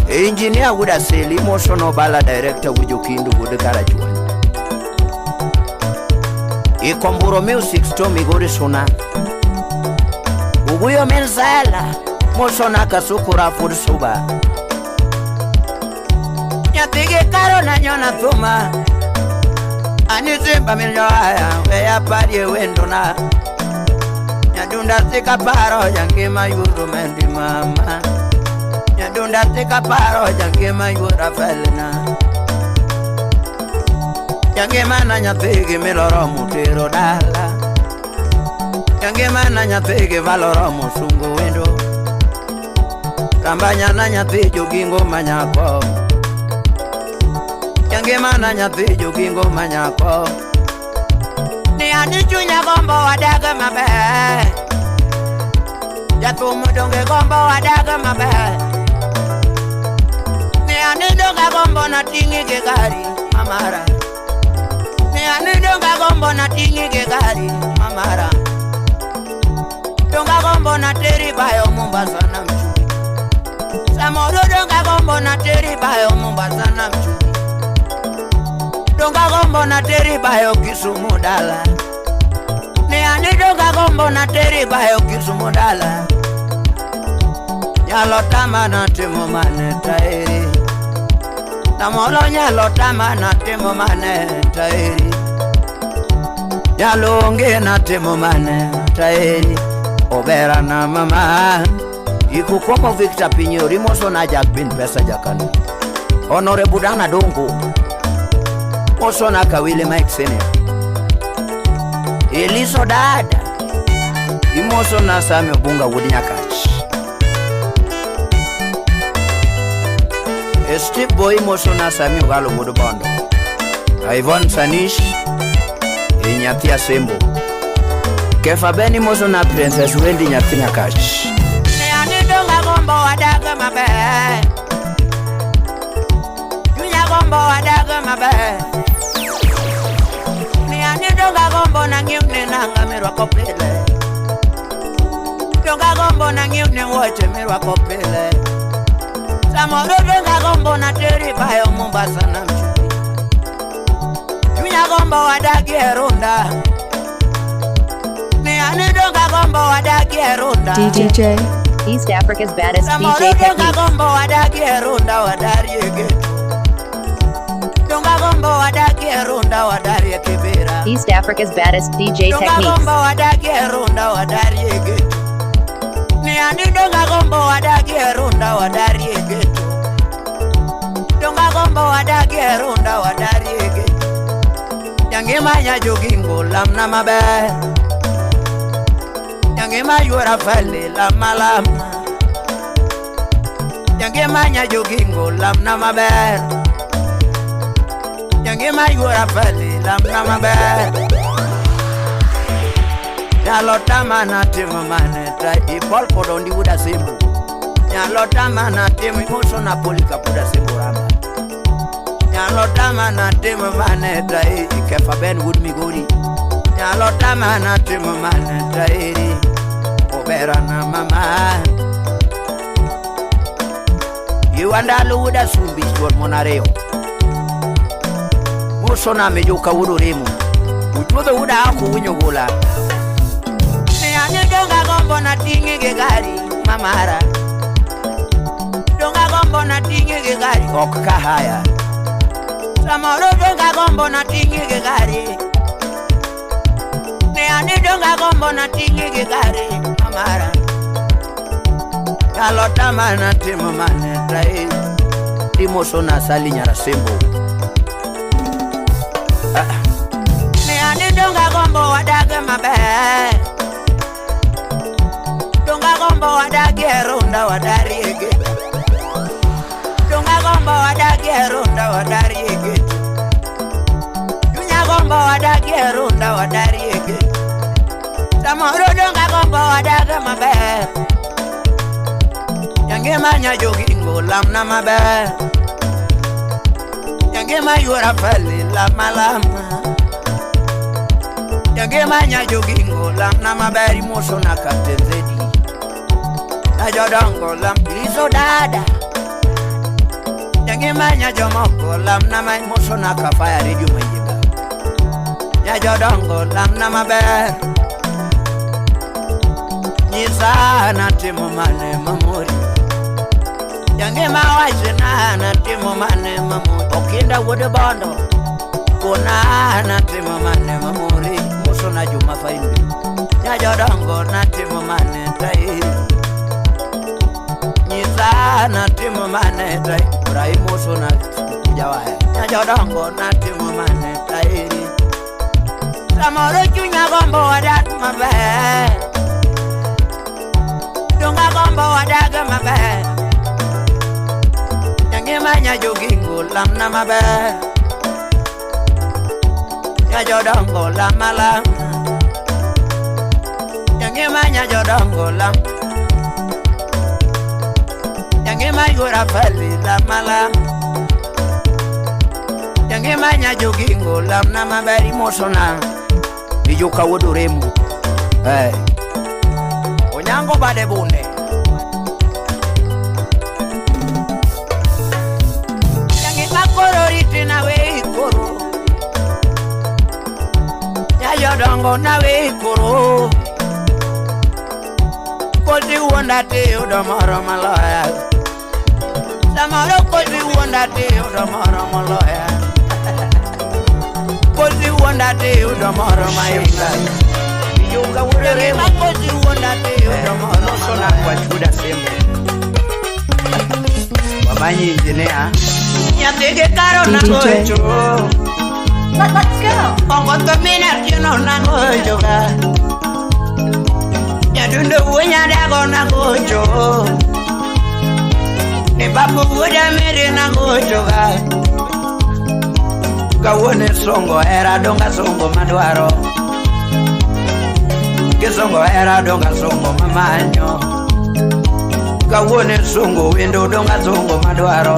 Engineer Wuda Seli Mosono Bala Director Wujokindu Wuda Karajuan Ikomburo Music Store Migori Suna Uguyo Menzala Mosona Kasukura Fursuba Nyathige karo na nyona thuma Anizimba milioaya Weya padye wendona Nyadunda tika paro Jange mayuru mendi mama Nyadunda tika paro Jange mayura felina Jange mana nyathige miloro mutero dala Jange mana nyathige valoro musungu wendo Rambanya na nyathi jogingo manyako Jange mana nyathi jogingo manyako Ni andi chunya gombo wadaga mabe Jatumu donge gombo wadaga mabe Ni andi donga gombo na tingi ke gari mamara Ni andi donga gombo na tingi ke gari mamara Donga gombo na teri bayo Mombasa na mchuri Samoro donga gombo na teri bayo Mombasa na mchuri Donga gombo na teri bayo Kisumu dala Ni ani donga gombo na teri bayo Kisumu dala Nyalo tama na timo mane tairi Namolo nyalo tama na timo mane tairi Nyalo onge na timo mane tairi Obera na mama Iku kwako Victor Pinyori Moso na jak bin pesa jakanu Honore Budana Dongo Moso na Kawile Mike Senior Eliso dada Imoso na Sami Obunga Wudinyakach Steve Boy Moso na Sami Ugalo Mudubondo Ivon Sanish Inyathia Sembo Kefa Beni Moso na Princess Wendy Nyakach Neani donga gombo wadaga mabe Yunya gombo wadaga mabe Neani donga gombo na ngiune nanga mirwa kopile Donga gombo na ngiune woche mirwa kopile Samoro donga gombo na teri bayo Mombasa na mchuri Yunya gombo wadagi erunda Neani donga gombo wadagi erunda DJ East Africa's baddest Samoro DJ donga Techniques. gombo wadagi erunda wadari egetu Donga gombo wadagi erunda wadari ekibira East Africa's baddest DJ Donga Techniques. gombo wadagi erunda wadari egetu Neani donga gombo wadagi erunda wadari egetu Donga gombo wadagi erunda wadari egetu Jange manya jogingo lamna mabe Jange mayura fali lama lama Jange manya jogingo lamna mabe Jange mayura fali lamna mabe Nyalo tama na timu maneta Ipol kodondi Wuda Simbu Nyalo tama na timu Moso na Polika Wuda Simbu rama Nyalo tama na timu maneta Ikefa Ben Wood Migori Nyalo tama na timu maneta Obera na mama Iwandalu Wuda Sumbi Shwad Monareo Moso na mejuka Wudu Rimu Ujudo Wuda Aku Winyogula Neani donga gombo na tingi ke gari mamara Donga gombo na tingi ke gari Okka haya Samoro donga gombo na tingi ke gari Neani donga gombo na tingi ke gari mamara Nyalo tama na timu maneta Imoso na Sali Nyara Sembo Neani donga gombo wadaga mabe Donga gombo wadagi erunda wadari egetu Donga gombo wadagi erunda wadari egetu Yunya gombo wadagi erunda wadari egetu Samoro donga gombo wadaga mabe Jange manya jogingo lamna mabe Yangema yura fali lama lama Yangema nya jogingo lamna maberi moso na katenzedi Na jodongo lam lizo dada Yangema nya jomoko lamna mai moso na kafaya reju mayiba Nya jodongo lamna maberi Nisa na timu mane mamuri Yangema wajina na timu mane mamuri Okinda wude bondo Kuna na timu mane mamuri Muso na juma faimbi Nyajodongo na timu mane tai Nisa na timu mane tai Urai muso na kujawaya Nyajodongo na timu mane tai Samoro chunya gombo wadat mabe Dunga gombo wadaga mabe Yangema nya jogingo lamna mabe Ya jodongo lama lama Yangema nya jodongo lam Yangema yura fali lama lama Yangema nya jogingo lamna maberi mosona Bijuka wuduremu Hey Onyango bade bunde Kororiti na we koro Ya yodongo na we koro Kozi wonda te udomoro maloya Samoro kozi wonda te udomoro maloya Kozi wonda te udomoro mayinga Yuka wurere kozi wonda te udomoro sona kwa chuda sembe Wabanyi engineer Yatege karo na gojo Let's go. Ongo to mina kino na gojo ga Yadundo wunya dago na gojo Ne babu wuda mere na gojo ga Kawone songo era donga songo madwaro Kisongo era donga songo mamanyo Kawone songo wendo donga songo madwaro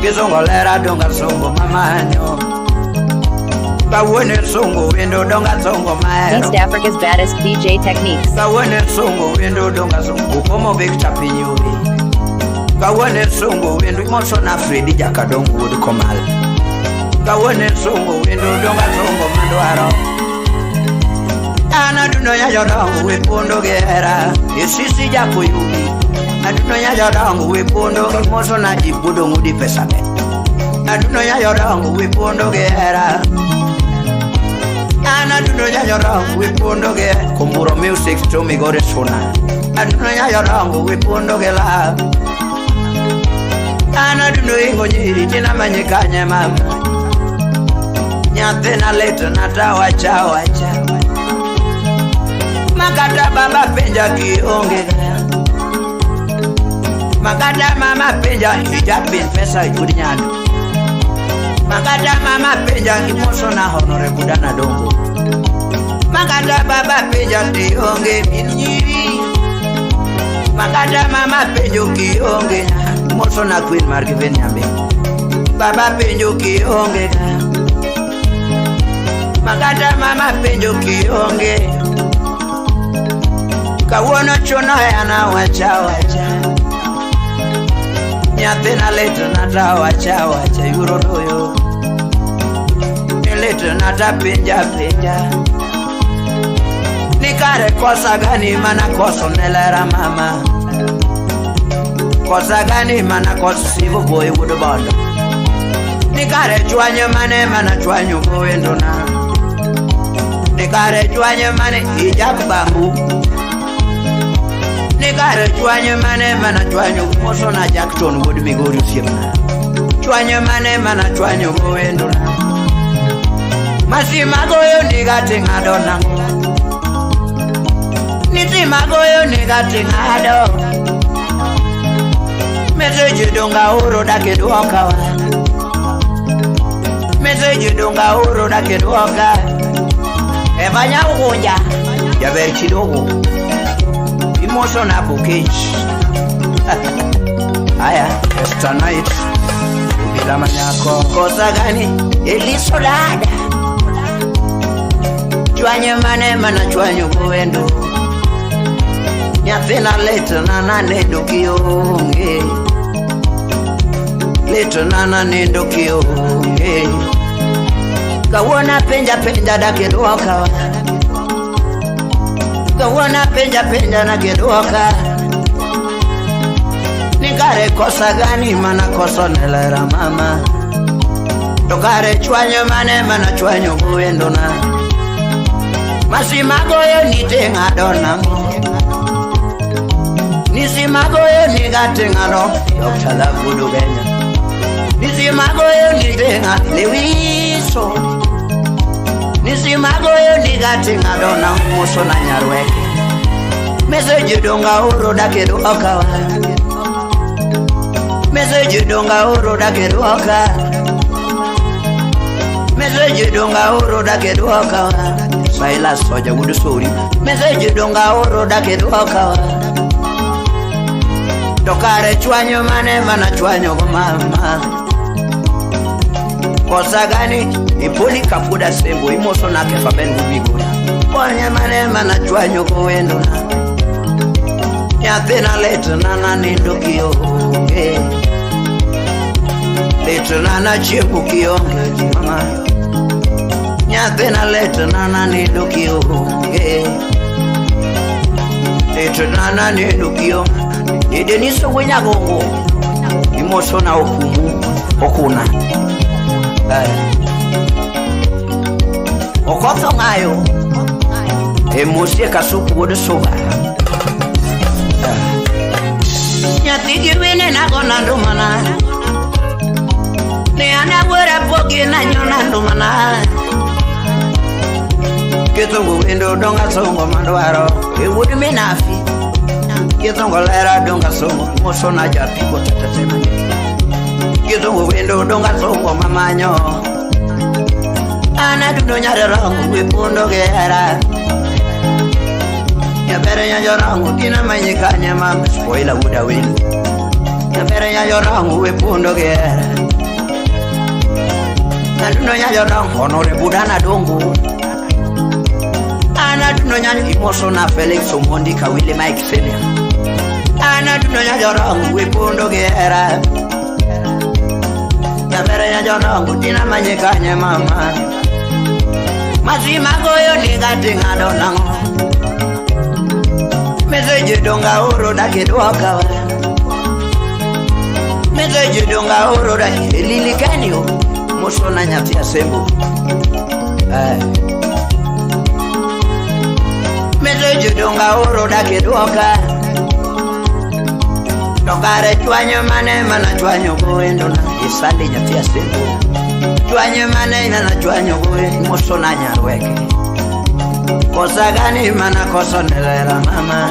Kisongo lera donga songo mamanyo Kawone songo wendo donga songo maero East Africa's baddest DJ techniques. Kawone songo wendo donga songo Ukomo big chapinyuri Kawone songo wendo Moso na Freddy Jakadongo would komal Kawone songo wendo donga songo mandwaro Ana duno ya jodongo wepondo gera Isisi jako yumi Aduno ya jodongo wepondo Moso na jibudo ngudi pesame Aduno ya jodongo wepondo gera Ana duno ya jodongo wepondo gera Kumburo music to mi gore suna Aduno ya jodongo wepondo gera Ana duno ingo nyiri tina manyikanye mama Nyathena leto natawa chawa chawa Makata baba penja kionge Makata mama penja hijabin pesa yudi nyado Makata mama penja kimoso na honore budana dongo Makata baba penja kionge minyi Makata mama penjo kionge Moso na queen margiven nyambe Baba penjo kionge Makata mama penjo kionge Kawono chona yana wacha wacha Nyathena leto nata wacha wacha Yurodoyo Leto nata penja penja Nikare kosa gani mana koso nelera mama Kosa gani mana koso sivo boy wudobondo Nikare chwanyo mane mana chwanyo goendo na Nikare chwanyo mane hijab bambu Nikare chwanyo mane mana chwanyo moso na Jackson would be good siemna Chwanyo mane mana chwanyo goendo na Masima goyo nigate ngado nango Nisima goyo nigate ngado Message donga uro dake duoka wa Message donga uro dake duoka Ebanya ugonja Jaber kidogo Emotion application Aya, extra night Nera manyako kosa gani iliso dada chwanye mane mana chwanyo kuendo nyathina leto nana nendo kionge leto nana nendo kionge kawona penja dake duoka kawona penja na geduoka nikare kosa gani mana kosa nelera mama tokare chwanyo mane mana chwanyo kuendo na masimagoyo nitenga dona nisimagoyo nigatenga no yoktala kudu Kenya nisimagoyo nitenga lewiso nisimagoyo nigatenga dona muso na nyarweke message donga oro dakedo okawa message donga oro dakedo okawa message donga oro dakedo okawa Silas soja gudu suri message donga oro dakedo okawa tokare chwanyo mane mana chwanyo mama kosa gani ipoli kapuda sembo imoso na kefa bengu bigo ponye mane mana chwanyo kuendo na nyathina leto nana nindo kionge leto nana chiembu kionge mama nyathina leto nana nindo kionge leto nana nindo kionge ideniso wenya gongo imoso na okumu okuna okotho ngayo emosie kasuku wode soba nyatigi wene na gona ndumana ne ana wera pogi na nyona ndumana ketongo wendo donga songo mandwaro e wodi menafi ketongo lera donga songo moso na japiko tatatema ketongo wendo donga songo mamanyo ana duno nyare rangu wipundo gera ya bere ya jorangu dina manyikanya mama spoiler wuda wenu ya bere ya jorangu wipundo gera na duno ya jorangu honore budana dongo ana duno nyani imoso na Felix Omondi Kawile Mike Senior ana duno ya jorangu wipundo gera ya bere ya jorangu dina manyikanya mama masimagoyo nigatenga donango message donga oro dakedoka message donga oro da lilikanyo mosona nyatia sembo message donga oro dakedoka tokare chwanyo mane mana chwanyo goendo na isali nyatia sembo chwanyo mane na chwanyo goendo mosona nyarweke kosa gani mana kosa nelera mama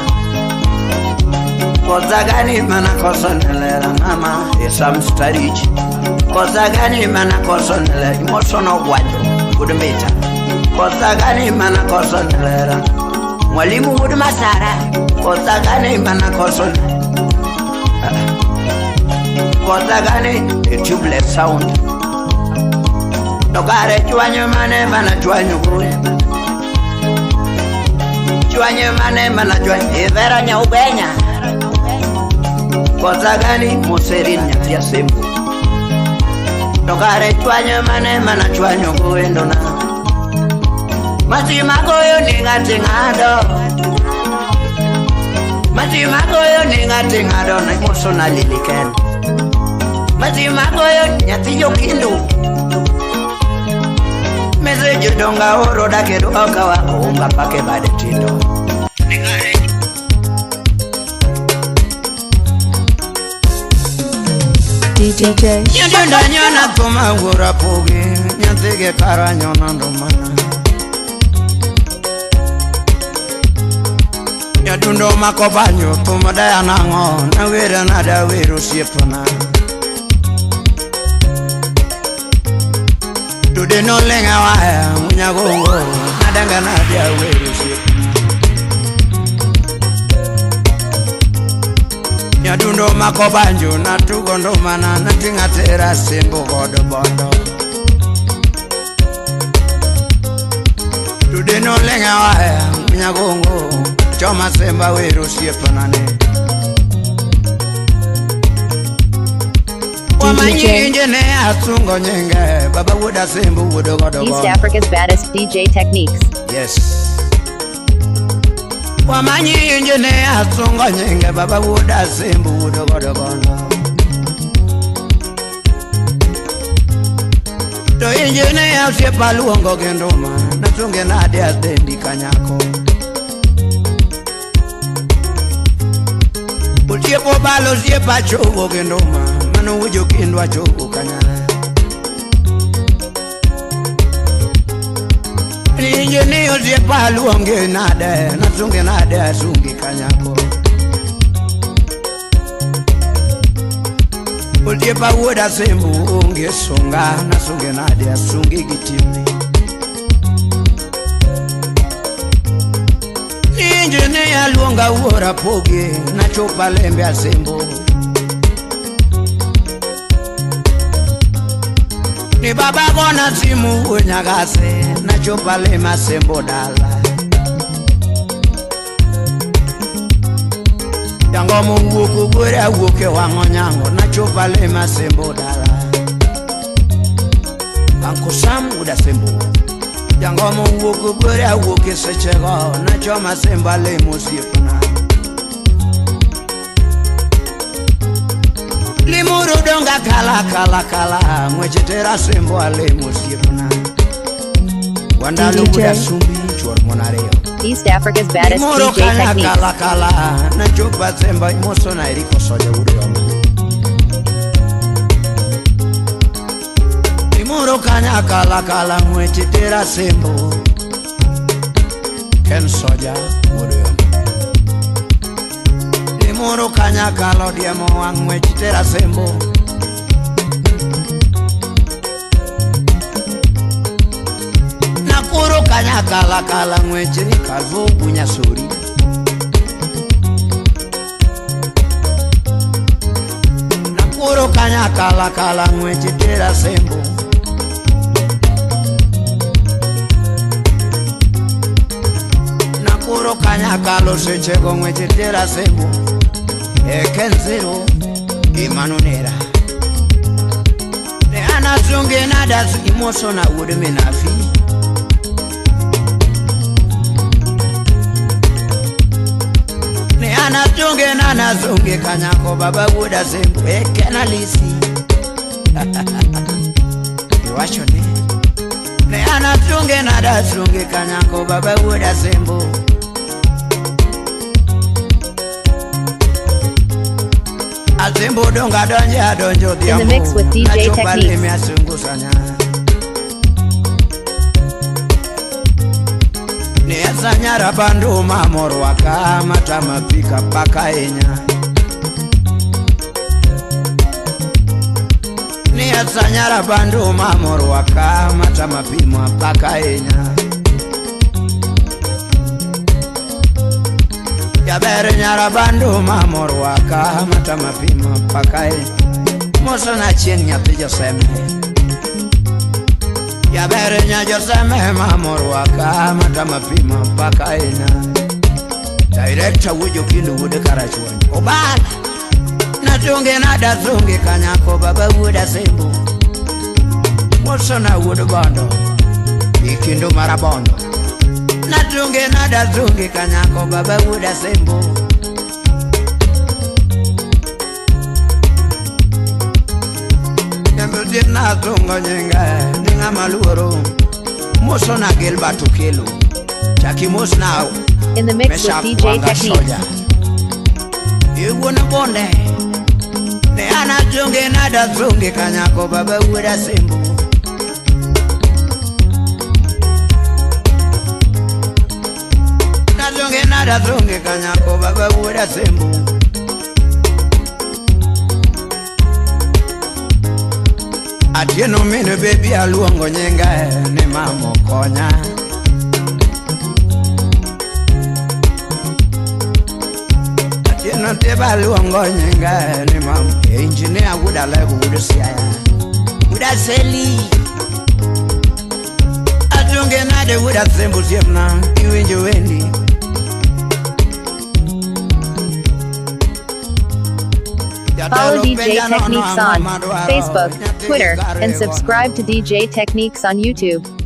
kosa gani mana kosa nelera mama Esam Starich kosa gani mana kosa nelera emotional gwajo kudumeta kosa gani mana kosa nelera mwalimu huduma Sara kosa gani mana kosa gani tubeless sound tokare chwanyo mane mana chwanyo goendo chwanyo mane mana chwanyo evera nya ubenya kosa gani moserin nyatia sembo tokare chwanyo mane mana chwanyo goendo na masimagoyo ningatengado masimagoyo ningatengado na emotional liliken masimagoyo nyatiyo kindu message donga oro dakedo okawa unga pake bade tindo DJJ nyanda nyona toma ngura pogi nyatige karanyo ndomana nyadundo makobanyo toma daya nango na wera na da wero siepona tude no lenga waya munyagongo nadanga na dia wero siepona nyadundo Limuro makobanjo na tugondo mana na tingatera sembo godo bondo. Tude no lenga waya nyagongo choma semba wero siepanane. East Africa's baddest DJ techniques. Yes. Wamanyi injene asungo nyenge baba wuda sembu wudo godo godo. To injene asiepa luongo gendoma natunge nade adendi kanyako. Utiepo balo siepa chogo gendoma manu wujo kindwa chogo kanyana. Injene osiepa luonge nade natunge nade asungi kanyako. Utiepa wuda sembu unge sunga nasunge nade asungi gitimi. Injene ya luonga uora poge na chopa lembe a sembo. Ni baba gona simu unyagase na chopa lema sembo dala. Yango mungu kugure uke wangonyango na chopa lema sembo dala. Kanko sam uda sembo. Yango mungu kugure uke sechego na choma semba lemo sifuna. Limuro donga kala kala kala mwechetera sembo lemo sifuna. Wandalu uda sumbi chor monareo. East Africa's baddest Limuro DJ kala techniques. kala kala na chopa semba imoso na eriko soja udeoma. Limuro kanya kala kala mwechetera sembo ken soja udeoma. Limuro kanya kala diemo wang mwechetera sembo. Nakuro kanya kala kala mwecheri kalvo bunya sori. Nakuro kanya kala kala mwechetera sembo. Nakuro kanya kalo sechego mwechetera sembo. Ekenzero imanonera. Ne anazunge nadas imoso na udeme nafi. Ne anazunge na nazunge kanyako baba wuda sembo ekena lisi. Iwacho ne. Ne anazunge na nazunge kanyako baba wuda sembo. Azembo donga donje adonjo diambo. In the mix with DJ Techniques. Ni asanyara bandu mamoro waka matama pika paka enya. Ni asanyara bandu mamoro waka matama pima paka enya. Yabere nyara bandu mamoro waka matama pima paka enya. Moso na chien nyapijo seme. Yabere nyajo seme mamoro waka matama pima paka enya. Director wujo kindu wude karachuani Obala natunge nada zunge kanyako baba wuda sembo. Moso na wude bondo ikindu marabondo. Natunge nada zunge kanyako baba wuda sembo. Yambuzi na tungo nyenga ninga maluoro. Moso na gelba tukelo chaki mos now. In the mix with DJ Techniques. You wanna bonde. Ne ana zunge nada zunge kanyako baba wuda sembo. Nazunge nada zunge kanyako baba wuda sembo. Atieno mene baby aluongo nyenga ne mamo konya. Atieno baluongo nyinga ni mam engineer would allow would say would I sell atunge nade would assemble siemna iwinje wendi Follow DJ Techniques on Facebook, Twitter, and subscribe to DJ Techniques on YouTube.